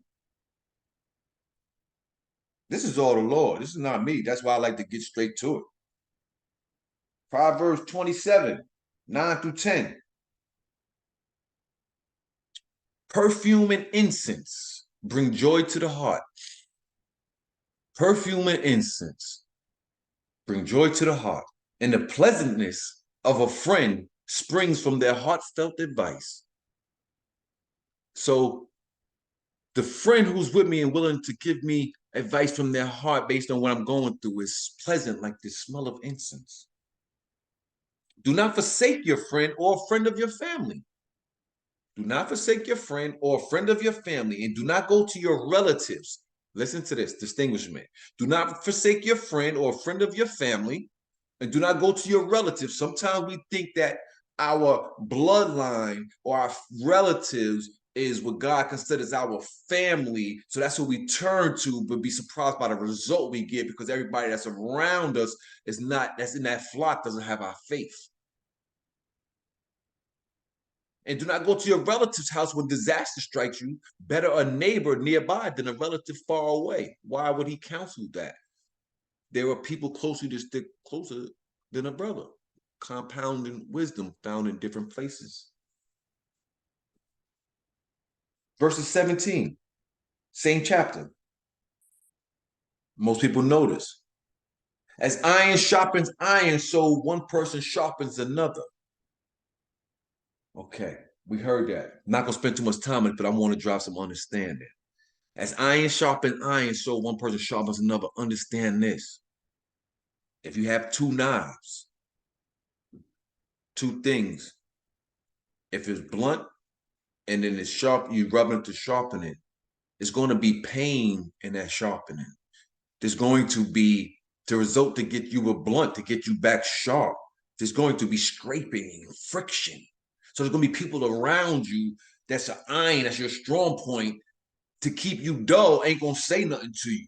This is all the Lord. This is not me. That's why I like to get straight to it. Proverbs 27, 9 through 10. Perfume and incense bring joy to the heart. Perfume and incense bring joy to the heart. And the pleasantness of a friend springs from their heartfelt advice. So the friend who's with me and willing to give me advice from their heart based on what I'm going through is pleasant like the smell of incense. Do not forsake your friend or a friend of your family. Do not forsake your friend or a friend of your family, and do not go to your relatives. Listen to this distinguishment. Do not forsake your friend or a friend of your family, and do not go to your relatives. Sometimes we think that our bloodline or our relatives is what God considers our family. So that's what we turn to, but be surprised by the result we get because everybody that's around us is not, that's in that flock, doesn't have our faith. And do not go to your relative's house when disaster strikes you. Better a neighbor nearby than a relative far away. Why would he counsel that? There are people closer to stick closer than a brother. Compounding wisdom found in different places. Verses 17, same chapter. Most people notice. As iron sharpens iron, so one person sharpens another. Okay, we heard that. I'm not gonna spend too much time on it, but I want to drop some understanding. As iron sharpens iron, so one person sharpens another. Understand this. If you have two knives, two things, if it's blunt and then it's sharp, you rub it to sharpen it, it's going to be pain in that sharpening. There's going to be the result to get you a blunt, to get you back sharp. There's going to be scraping and friction. So there's going to be people around you that's an iron, that's your strong point, to keep you dull, ain't going to say nothing to you.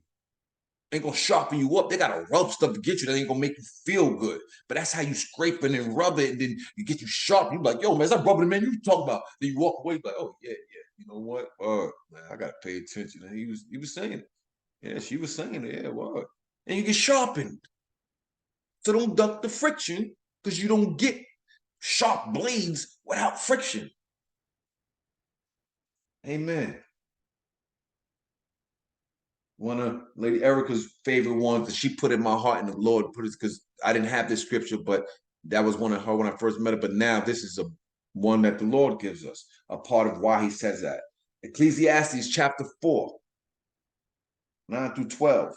Ain't gonna sharpen you up. They gotta rub stuff to get you. That ain't gonna make you feel good. But that's how you scrape it and rub it, and then you get you sharp. You like, yo, man, is that rubbing, man? You talk about. Then you walk away, like, oh yeah, yeah. You know what? Man, I gotta pay attention. And he was saying it. Yeah, she was saying it. Yeah, what? And you get sharpened. So don't duck the friction because you don't get sharp blades without friction. Amen. One of Lady Erica's favorite ones that she put in my heart, and the Lord put it because I didn't have this scripture, but that was one of her when I first met her. But now this is a one that the Lord gives us, a part of why he says that. Ecclesiastes chapter 4, 9 through 12.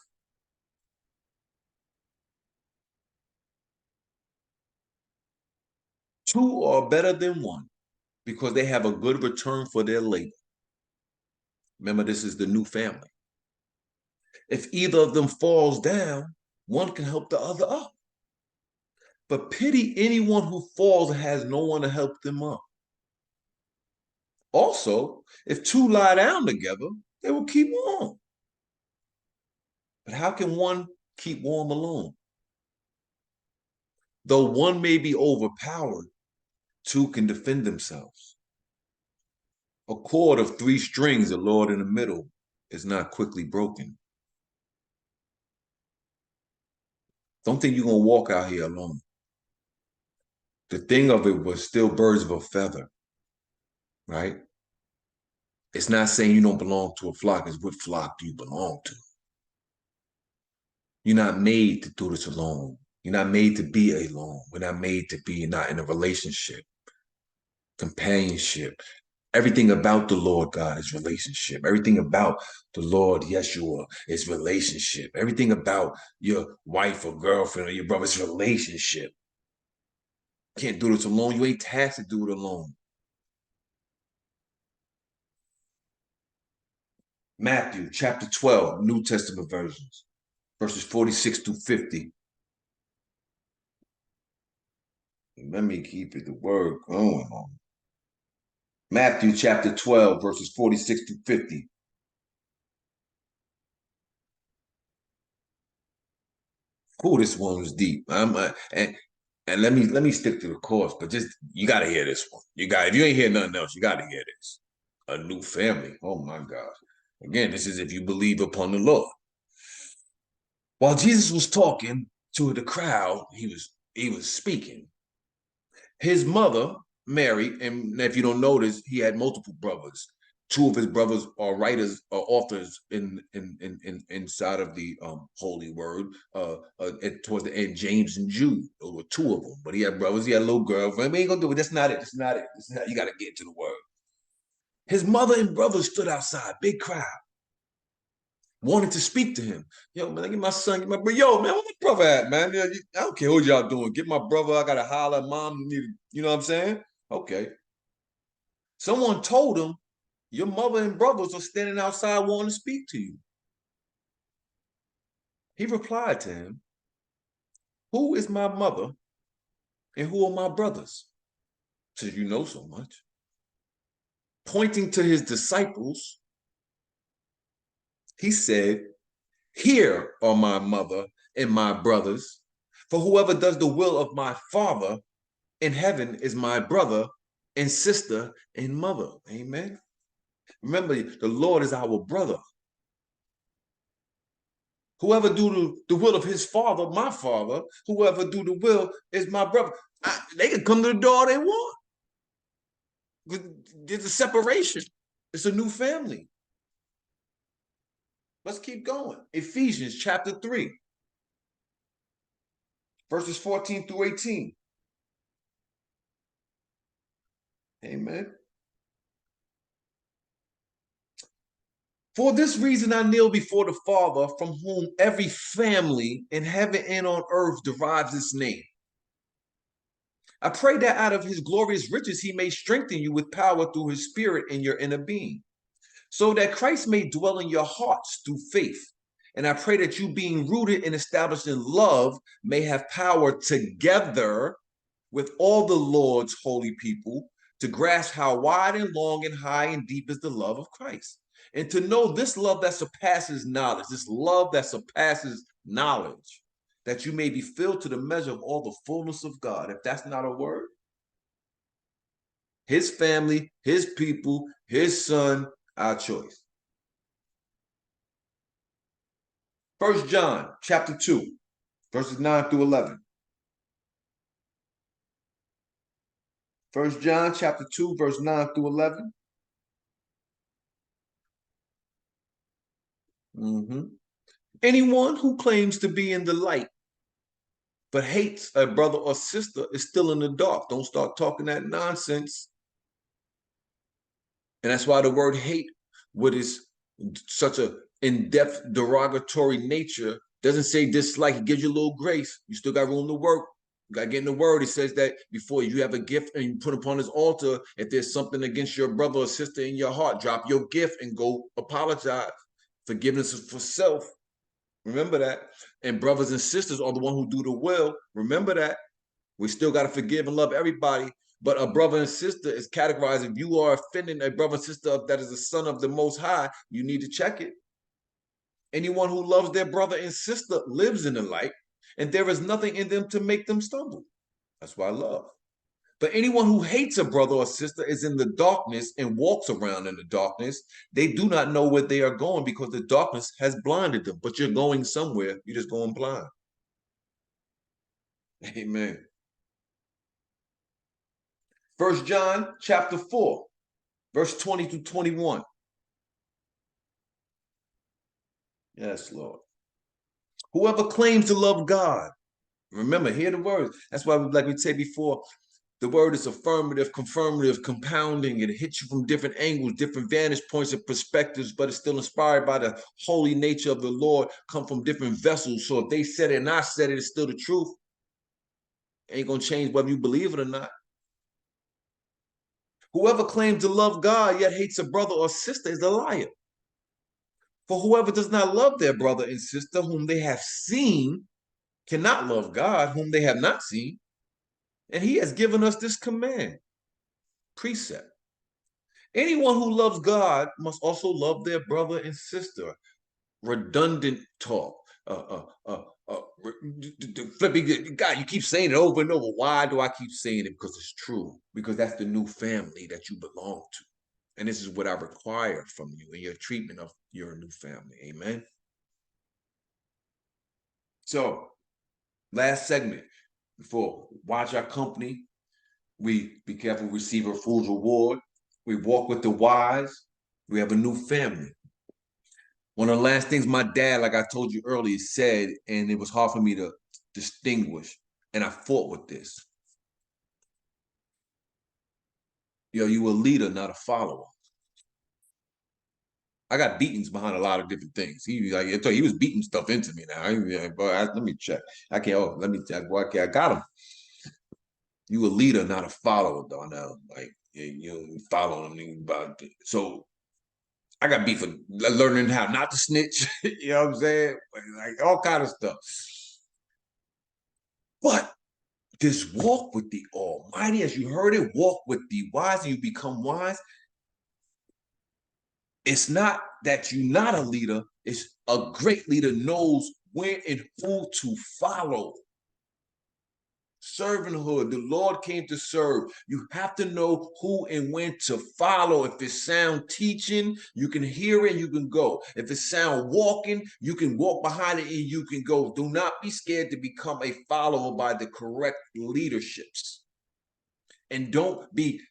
Two are better than one because they have a good return for their labor. Remember, this is the new family. If either of them falls down, one can help the other up. But pity anyone who falls and has no one to help them up. Also, if two lie down together, they will keep warm. But how can one keep warm alone? Though one may be overpowered, two can defend themselves. A cord of three strings, the Lord in the middle, is not quickly broken. Don't think you're going to walk out here alone. The thing of it was still birds of a feather, right? It's not saying you don't belong to a flock. It's what flock do you belong to? You're not made to do this alone. You're not made to be alone. We're not made to be not in a relationship, companionship. Everything about the Lord God is relationship. Everything about the Lord Yeshua is relationship. Everything about your wife or girlfriend or your brother is relationship. You can't do this alone. You ain't tasked to do it alone. Matthew chapter 12, New Testament versions, verses 46 through 50. Let me keep it the word going on. Matthew chapter 12, verses 46 to 50. Oh, this one was deep. And let me stick to the course, but just you gotta hear this one. You got if you ain't hear nothing else, you gotta hear this. A new family. Oh my gosh. Again, this is if you believe upon the Lord. While Jesus was talking to the crowd, he was speaking. His mother, Mary, and if you don't notice, he had multiple brothers. Two of his brothers are writers or authors inside of the Holy Word. Towards the end, James and Jude. Those were two of them. But he had brothers. He had a little girlfriend. We ain't gonna do it. That's not it. That's not it. That's not, you got to get into the Word. His mother and brothers stood outside, big crowd, wanted to speak to him. Yo, man, get my son, get my brother. Yo, man, where my brother at, man? I don't care what y'all doing. Get my brother. I gotta holler at mom. You know what I'm saying? Okay. Someone told him, your mother and brothers are standing outside wanting to speak to you. He replied to him, who is my mother and who are my brothers? Since you know so much. Pointing to his disciples, he said, here are my mother and my brothers. For whoever does the will of my Father in heaven is my brother and sister and mother. Amen. Remember, the Lord is our brother. Whoever do the will of his Father, my Father, whoever do the will is my brother. They can come to the door they want. There's a separation. It's a new family. Let's keep going. Ephesians chapter 3, verses 14 through 18. Amen. For this reason I kneel before the Father, from whom every family in heaven and on earth derives its name. I pray that out of his glorious riches he may strengthen you with power through his Spirit in your inner being, so that Christ may dwell in your hearts through faith. And I pray that you, being rooted and established in love, may have power together with all the Lord's holy people to grasp how wide and long and high and deep is the love of Christ. And to know this love that surpasses knowledge, that you may be filled to the measure of all the fullness of God. If that's not a word, his family, his people, his son, our choice. 1 John chapter 2, verses 9 through 11. 1 John chapter 2, verse 9 through 11. Anyone who claims to be in the light but hates a brother or sister is still in the dark. Don't start talking that nonsense. And that's why the word hate, what is such a in-depth derogatory nature, doesn't say dislike. It gives you a little grace. You still got room to work. You got to get in the word. It says that before you have a gift and you put upon his altar, if there's something against your brother or sister in your heart, drop your gift and go apologize. Forgiveness is for self. Remember that. And brothers and sisters are the one who do the will. Remember that. We still got to forgive and love everybody. But a brother and sister is categorized. If you are offending a brother and sister that is the son of the Most High, you need to check it. Anyone who loves their brother and sister lives in the light, and there is nothing in them to make them stumble. That's why I love. But anyone who hates a brother or sister is in the darkness and walks around in the darkness. They do not know where they are going because the darkness has blinded them. But you're going somewhere. You're just going blind. Amen. 1 John chapter 4, verse 20 to 21. Yes, Lord. Whoever claims to love God, remember, hear the words. That's why, like we said before, the word is affirmative, confirmative, compounding. It hits you from different angles, different vantage points and perspectives, but it's still inspired by the holy nature of the Lord, come from different vessels. So if they said it and I said it, it's still the truth. Ain't going to change whether you believe it or not. Whoever claims to love God yet hates a brother or sister is a liar. For whoever does not love their brother and sister whom they have seen cannot love God whom they have not seen. And he has given us this command, precept. Anyone who loves God must also love their brother and sister. Redundant talk. Flipping God, you keep saying it over and over. Why do I keep saying it? Because it's true. Because that's the new family that you belong to. And this is what I require from you in your treatment of your new family. Amen. So, last segment before watch our company. We be careful, receive a fool's reward. We walk with the wise. We have a new family. One of the last things my dad, like I told you earlier, said, and it was hard for me to distinguish, and I fought with this. Yo, you a leader, not a follower. I got beatings behind a lot of different things. He was beating stuff into me now. Let me check. I can't. Oh, let me check. Boy, I got him. You a leader, not a follower, Donnell. Like you following me about it. So I got beef for learning how not to snitch. You know what I'm saying? Like all kind of stuff. But this walk with the Almighty, as you heard it, walk with the wise, and you become wise. It's not that you're not a leader. It's a great leader knows when and who to follow. Servanthood, the Lord came to serve. You have to know who and when to follow. If it's sound teaching, you can hear it, you can go. If it's sound walking, you can walk behind it and you can go. Do not be scared to become a follower by the correct leaderships. And don't be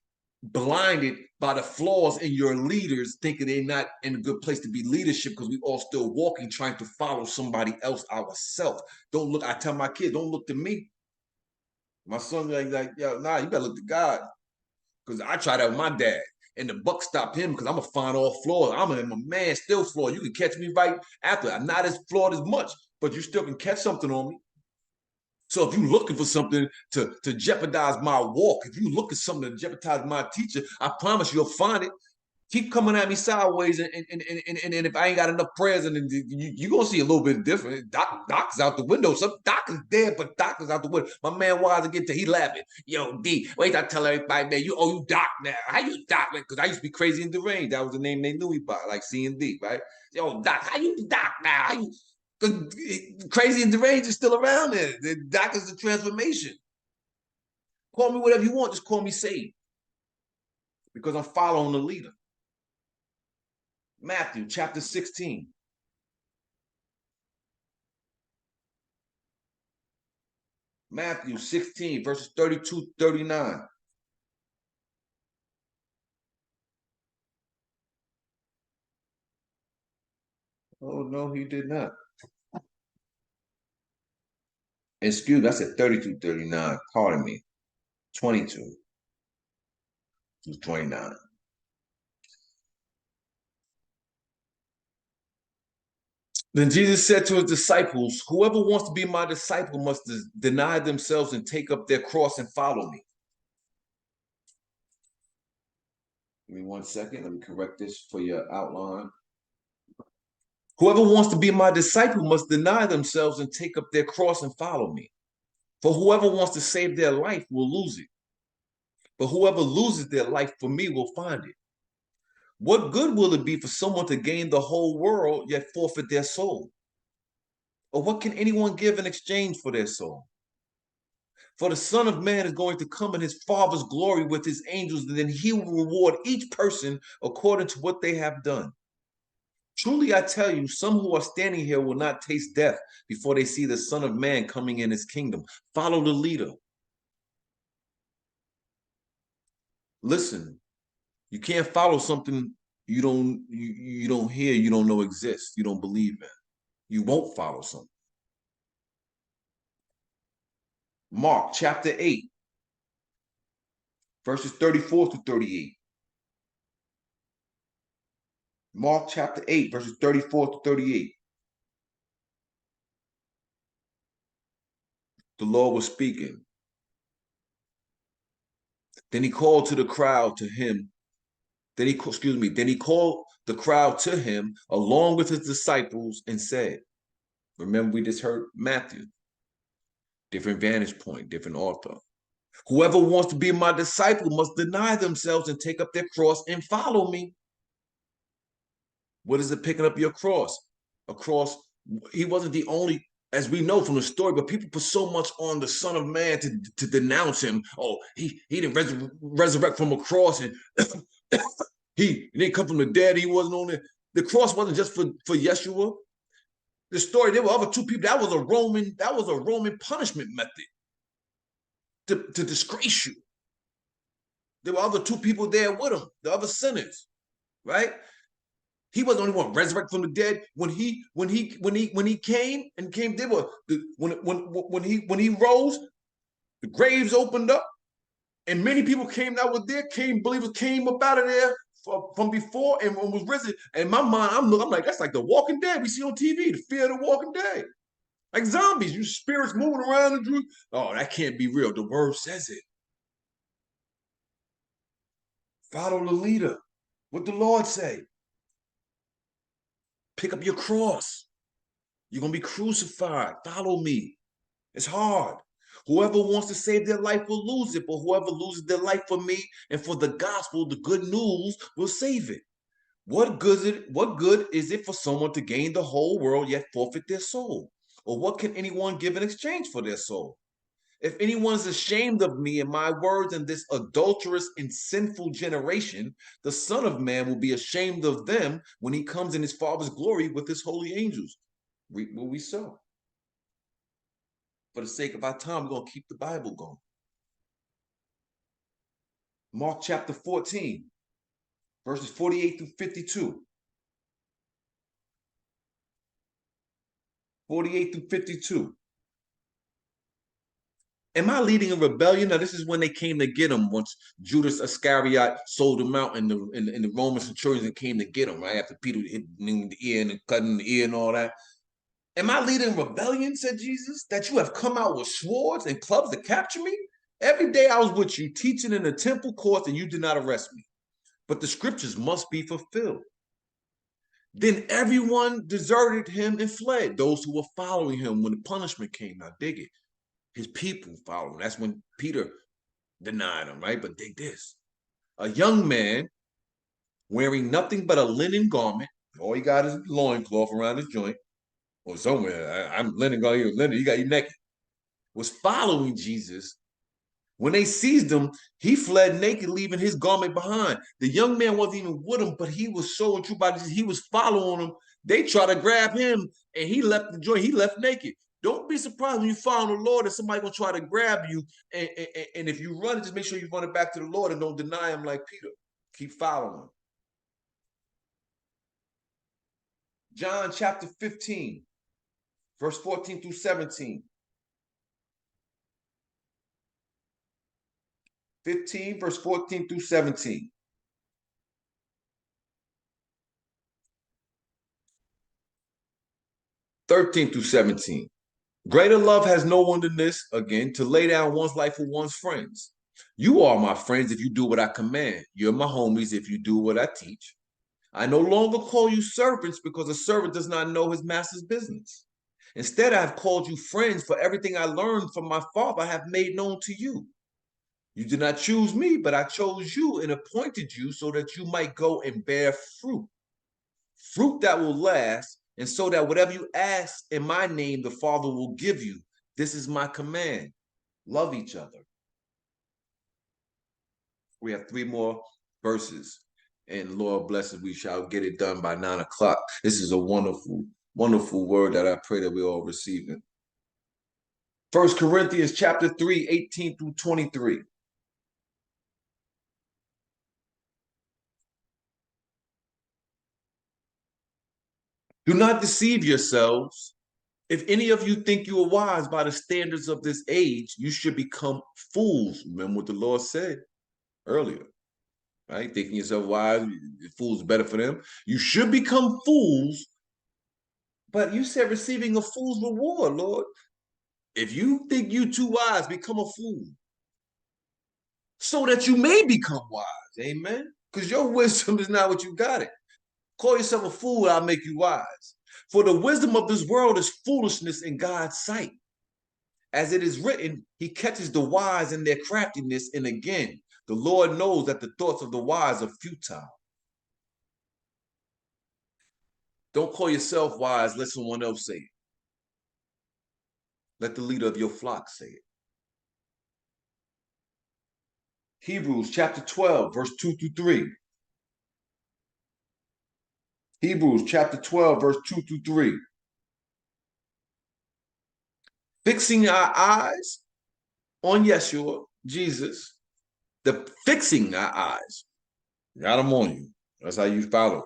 blinded by the flaws in your leaders, thinking they're not in a good place to be leadership because we all still walking, trying to follow somebody else ourselves. Don't look, I tell my kids, don't look to me. My son like, yo, nah, you better look to God. Because I tried that with my dad. And the buck stopped him because I'm going to find all flaws. I'm a man, still flawed. You can catch me right after. I'm not as flawed as much, but you still can catch something on me. So if you're looking for something to jeopardize my walk, if you look at something to jeopardize my teacher, I promise you'll find it. Keep coming at me sideways, and if I ain't got enough prayers, and you're gonna see a little bit different. Doc is out the window. Some Doc is dead, but Doc is out the window. My man Wise again, he laughing. Yo, D, wait, I tell everybody, man, you Doc now. How you Doc, man? Because I used to be crazy and deranged. That was the name they knew me by, like C and D, right? Yo, Doc, how you Doc now? How you crazy and deranged is still around there. The Doc is the transformation. Call me whatever you want, just call me saved. Because I'm following the leader. Matthew chapter 16. Matthew 16, verses 32, 39. Oh, no, he did not. Excuse me, I said 32, 39. Pardon me. 22 to 29. Then Jesus said to his disciples, whoever wants to be my disciple must deny themselves and take up their cross and follow me. Give me 1 second. Let me correct this for your outline. Whoever wants to be my disciple must deny themselves and take up their cross and follow me. For whoever wants to save their life will lose it. But whoever loses their life for me will find it. What good will it be for someone to gain the whole world yet forfeit their soul? Or what can anyone give in exchange for their soul? For the Son of Man is going to come in his Father's glory with his angels, and then he will reward each person according to what they have done. Truly, I tell you, some who are standing here will not taste death before they see the Son of Man coming in his kingdom. Follow the leader. Listen, you can't follow something you don't hear, you don't know exists, you don't believe in. You won't follow something. Mark chapter 8, verses 34 to 38. Mark chapter 8, verses 34 to 38. The Lord was speaking. Then he called to the crowd to him. Then he called the crowd to him along with his disciples and said, remember, we just heard Matthew, different vantage point, different author. Whoever wants to be my disciple must deny themselves and take up their cross and follow me. What is it, picking up your cross? A cross, he wasn't the only, as we know from the story, but people put so much on the Son of Man to denounce him. Oh, he didn't resurrect from a cross, and he didn't come from the dead. He wasn't on it. The cross wasn't just for Yeshua. The story, there were other two people. That was a Roman punishment method to disgrace you. There were other two people there with him, the other sinners, right? He wasn't the only one resurrected from the dead. When he came, there were when he rose, the graves opened up, and many people believers came up out of there from before and was risen. And in my mind, I'm like, that's like the Walking Dead we see on TV, the fear of the Walking Dead. Like zombies, you spirits moving around the dream. Oh, that can't be real. The word says it. Follow the leader. What the Lord say? Pick up your cross. You're going to be crucified. Follow me. It's hard. Whoever wants to save their life will lose it, but whoever loses their life for me and for the gospel, the good news, will save it. What good is it for someone to gain the whole world yet forfeit their soul? Or what can anyone give in exchange for their soul? If anyone's ashamed of me and my words in this adulterous and sinful generation, the Son of Man will be ashamed of them when he comes in his Father's glory with his holy angels. Reap what we sow. For the sake of our time, we're going to keep the Bible going. Mark chapter 14, verses 48 through 52. 48 through 52. Am I leading a rebellion? Now, this is when they came to get him, once Judas Iscariot sold him out and the Roman centurions came to get him, right? After Peter hit the ear and cutting the ear and all that. Am I leading rebellion, said Jesus, that you have come out with swords and clubs to capture me? Every day I was with you, teaching in the temple courts, and you did not arrest me. But the scriptures must be fulfilled. Then everyone deserted him and fled, those who were following him when the punishment came. Now, dig it. His people followed him. That's when Peter denied him, right? But dig this. A young man wearing nothing but a linen garment, all he got is a loincloth around his joint, or somewhere, I'm linen garment, you got your naked, was following Jesus. When they seized him, he fled naked, leaving his garment behind. The young man wasn't even with him, but he was so true by Jesus. He was following him. They tried to grab him, and he left the joint. He left naked. Don't be surprised when you follow the Lord that somebody gonna try to grab you. And if you run it, just make sure you run it back to the Lord and don't deny him like Peter. Keep following him. John chapter 15, verse 14 through 17. 15, verse 14 through 17. (13 through 17). Greater love has no one than this, again, to lay down one's life for one's friends. You are my friends if you do what I command. You're my homies if you do what I teach. I no longer call you servants because a servant does not know his master's business. Instead, I have called you friends, for everything I learned from my Father I have made known to you. You did not choose me, but I chose you and appointed you so that you might go and bear fruit, fruit that will last, and so that whatever you ask in my name, the Father will give you. This is my command. Love each other. We have 3 more verses. And Lord bless us, we shall get it done by 9 o'clock. This is a wonderful, wonderful word that I pray that we all receive it. 1 Corinthians chapter 3, 18 through 23. Do not deceive yourselves. If any of you think you are wise by the standards of this age, you should become fools. Remember what the Lord said earlier, right? Thinking yourself wise, fools better for them. You should become fools, but you said receiving a fool's reward, Lord. If you think you too wise, become a fool, so that you may become wise. Amen. Because your wisdom is not what you got it. Call yourself a fool, I'll make you wise. For the wisdom of this world is foolishness in God's sight. As it is written, he catches the wise in their craftiness. And again, the Lord knows that the thoughts of the wise are futile. Don't call yourself wise, let someone else say it. Let the leader of your flock say it. Hebrews chapter 12, verse 2 through 3. Hebrews chapter 12, verse 2 through 3. Fixing our eyes on Yeshua, Jesus, the fixing our eyes. Got them on you. That's how you follow.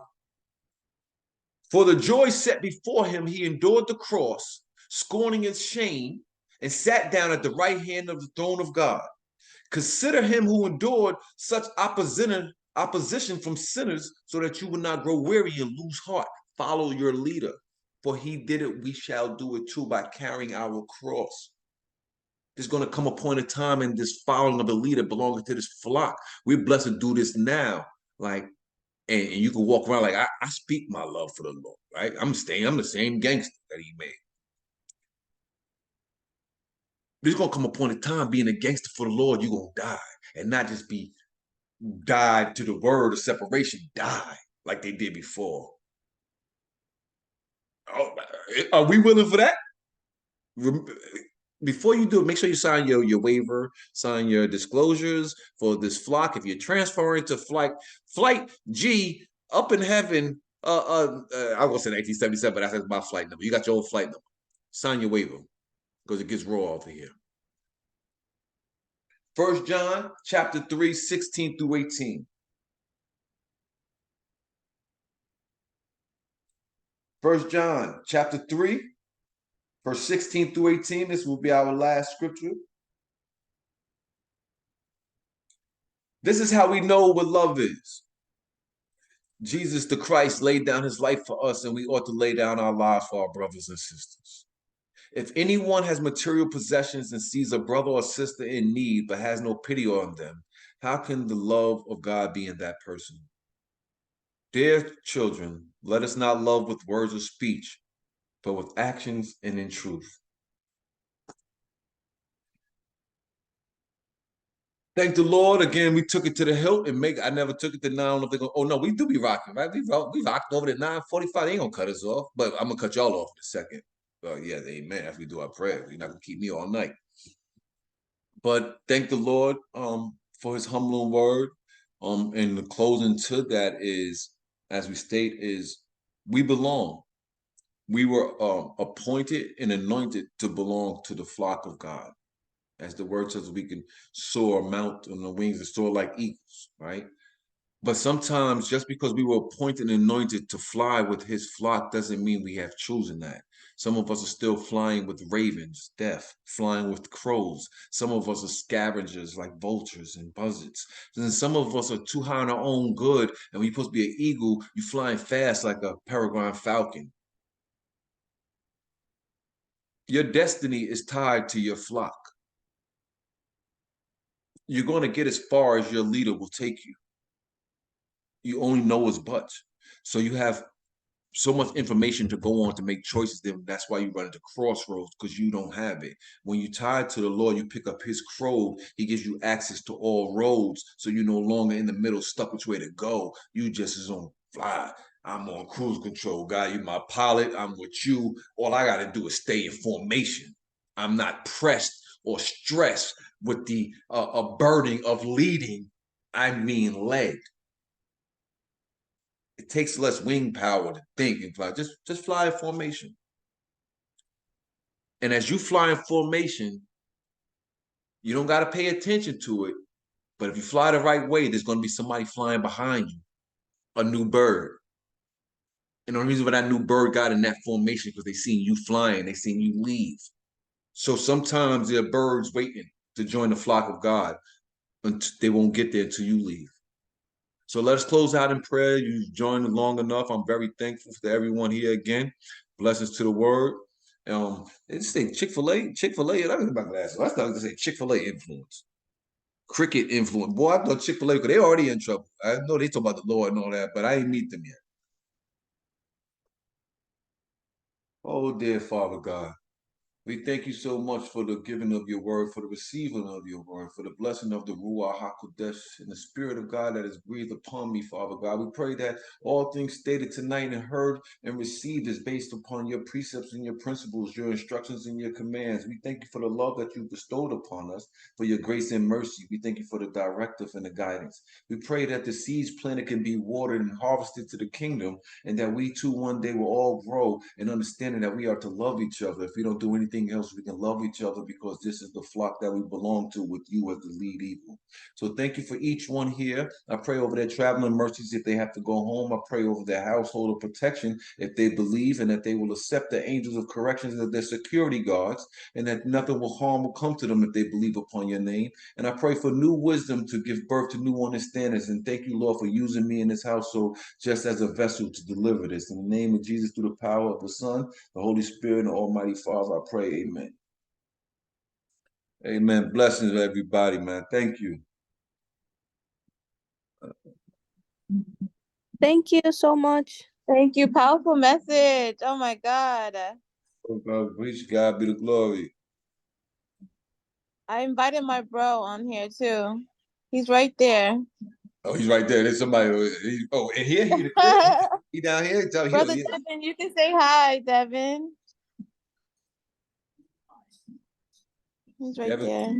For the joy set before him, he endured the cross, scorning its shame, and sat down at the right hand of the throne of God. Consider him who endured such opposition from sinners, so that you will not grow weary and lose heart. Follow your leader, for he did it, we shall do it too, by carrying our cross. There's going to come a point of time in this following of the leader belonging to this flock. We're blessed to do this now. Like, and you can walk around like, I speak my love for the Lord, right? I'm the same gangster that he made. There's going to come a point of time being a gangster for the Lord, you're going to die. And not just be died to the word of separation, die like they did before. Oh, are we willing for that? Before you do it, make sure you sign your waiver, sign your disclosures for this flock. If you're transferring to flight G up in heaven, I was in 1977, but that's my flight number. You got your own flight number. Sign your waiver because it gets raw over here. 1 John chapter 3, 16 through 18. 1 John chapter 3, verse 16 through 18. This will be our last scripture. This is how we know what love is. Jesus the Christ laid down his life for us, and we ought to lay down our lives for our brothers and sisters. If anyone has material possessions and sees a brother or sister in need but has no pity on them, how can the love of God be in that person? Dear children, let us not love with words of speech, but with actions and in truth. Thank the Lord. Again, we took it to the hilt and I never took it to 9. I don't know if they're going, oh no, we do be rocking, right? We rocked over to 9:45. They ain't gonna cut us off, but I'm gonna cut y'all off in a second. Yeah, amen. As we do our prayer, you're not gonna keep me all night. But thank the Lord for his humbling word. And the closing to that is, as we state, is we belong. We were appointed and anointed to belong to the flock of God. As the word says, we can soar, mount on the wings and soar like eagles, right? But sometimes just because we were appointed and anointed to fly with his flock doesn't mean we have chosen that. Some of us are still flying with ravens, death, flying with crows. Some of us are scavengers like vultures and buzzards. And some of us are too high on our own good, and we're supposed to be an eagle, you're flying fast like a peregrine falcon. Your destiny is tied to your flock. You're going to get as far as your leader will take you. You only know as much. So you have so much information to go on to make choices. Then that's why you run into crossroads, because you don't have it. When you tie to the Lord, you pick up his crow. He gives you access to all roads. So you're no longer in the middle, stuck which way to go. You just is on fly. I'm on cruise control, God. You're my pilot. I'm with you. All I got to do is stay in formation. I'm not pressed or stress with the a burden of leading. I'm being led. It takes less wing power to think and fly. Just fly in formation. And as you fly in formation, you don't got to pay attention to it. But if you fly the right way, there's going to be somebody flying behind you, a new bird. And the reason why that new bird got in that formation because they seen you flying, they seen you leave. So sometimes there are birds waiting to join the flock of God, and they won't get there until you leave. So let us close out in prayer. You've joined long enough. I'm very thankful to everyone here again. Blessings to the word. It's say Chick-fil-A. Chick-fil-A. That was my glasses. I thought to say Chick-fil-A influence. Cricket influence. Boy, I thought Chick-fil-A because they already in trouble. I know they talk about the Lord and all that, but I ain't meet them yet. Oh, dear Father God. We thank you so much for the giving of your word, for the receiving of your word, for the blessing of the Ruach HaKodesh and the Spirit of God that is breathed upon me, Father God. We pray that all things stated tonight and heard and received is based upon your precepts and your principles, your instructions and your commands. We thank you for the love that you bestowed upon us, for your grace and mercy. We thank you for the directive and the guidance. We pray that the seeds planted can be watered and harvested to the kingdom, and that we too one day will all grow in understanding that we are to love each other. If we don't do anything else, we can love each other because this is the flock that we belong to with you as the lead eagle. So thank you for each one here. I pray over their traveling mercies if they have to go home. I pray over their household of protection if they believe, and that they will accept the angels of corrections as their security guards, and that nothing will harm will come to them if they believe upon your name. And I pray for new wisdom to give birth to new understandings. And thank you, Lord, for using me in this household just as a vessel to deliver this. In the name of Jesus, through the power of the Son, the Holy Spirit, and the Almighty Father, I pray, amen. Amen. Blessings, everybody, man. Thank you. Thank you so much. Thank you. Powerful message. Oh my God. Oh, God, preach, God be the glory. I invited my bro on here too. He's right there. Oh, he's right there. There's somebody. And here he down here. Brother Devin, you can say hi, Devin. He's right there.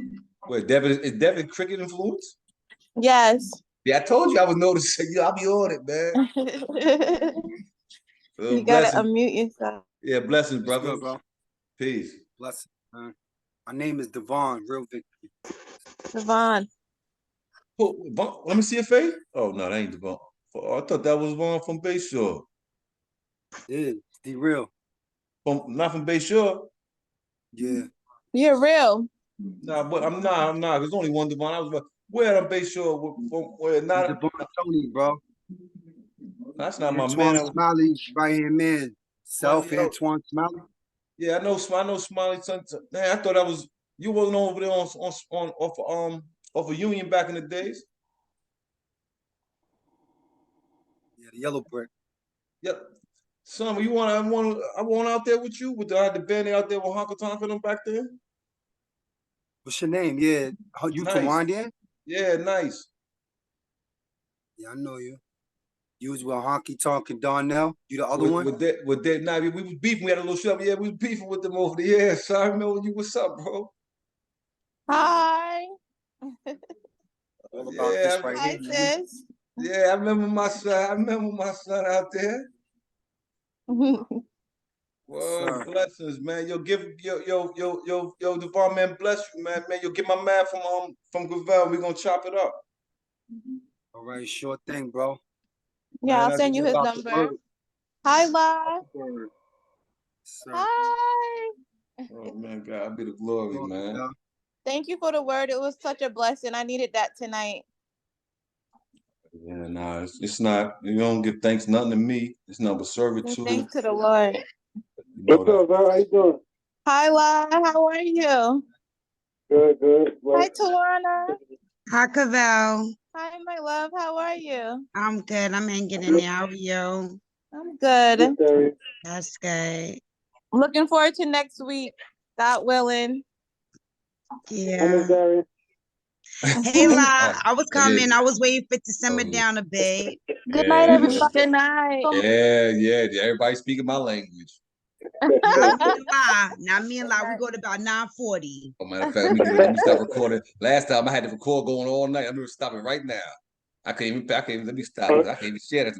Wait, Devin, is Devin cricket influence? Yes. Yeah, I told you I was noticing. I'll be on it, man. You gotta unmute yourself. Yeah, blessings, brother. Good, bro. Peace. Blessings, man. My name is Devon, real victory. Devon. Oh, let me see your face. Oh no, that ain't Devon. Oh, I thought that was Vaughn from Bayshore. Yeah, the real. Not from Bayshore. Yeah. You're real. Nah, but I'm not. There's only one Devon. I was where on Bayshore? Where not Devon Tony, bro. That's not Antoine my man. Smiley, right hand man. Self Antoine Smiley. Yeah, I know Smiley son. Man, I thought that was you wasn't over there on off of Union back in the days. Yeah, the yellow brick. Yep. Son, I want out there with you with the band out there with Honka Tonka them back there. What's your name? Yeah, you Nice. from Darrien? Yeah, nice. Yeah, I know you. You was with Honky Tonk and Donnell. You the other one? With that, nah, we was beefing. We had a little show. Yeah, we was beefing with them over there. Yeah, so I remember you. What's up, bro? Hi. All about this right Hi, here. sis. Yeah, I remember my son out there. Well, blessings, man. Yo, Devon, man, bless you, man. Man, yo, get my man from Gravel. We're gonna chop it up. All right, sure thing, bro. Yeah, Man, I'll send you his number. Hi, La. Hi. Oh man, God be the glory, man. Thank you for the word. It was such a blessing. I needed that tonight. Yeah, nah, it's not. You don't give thanks nothing to me. It's nothing but servitude. Thanks to the Lord. What's up, bro? How you doing? Hi, La. How are you? Good. Hi, Tawana. Hi, Cavell. Hi, my love. How are you? I'm good. I'm hanging in there. How are you? I'm good. That's good. Looking forward to next week. God willing. Yeah. Hey, La. I was coming. I was waiting for it to simmer down a bit. Good night, everybody. Good night. Yeah. Everybody speaking my language. Now me and La, we go to about 9:40. Oh, matter of fact, let me stop recording. Last time I had to record going all night. I'm gonna stop it right now. I can't even let me stop. I can't even share that.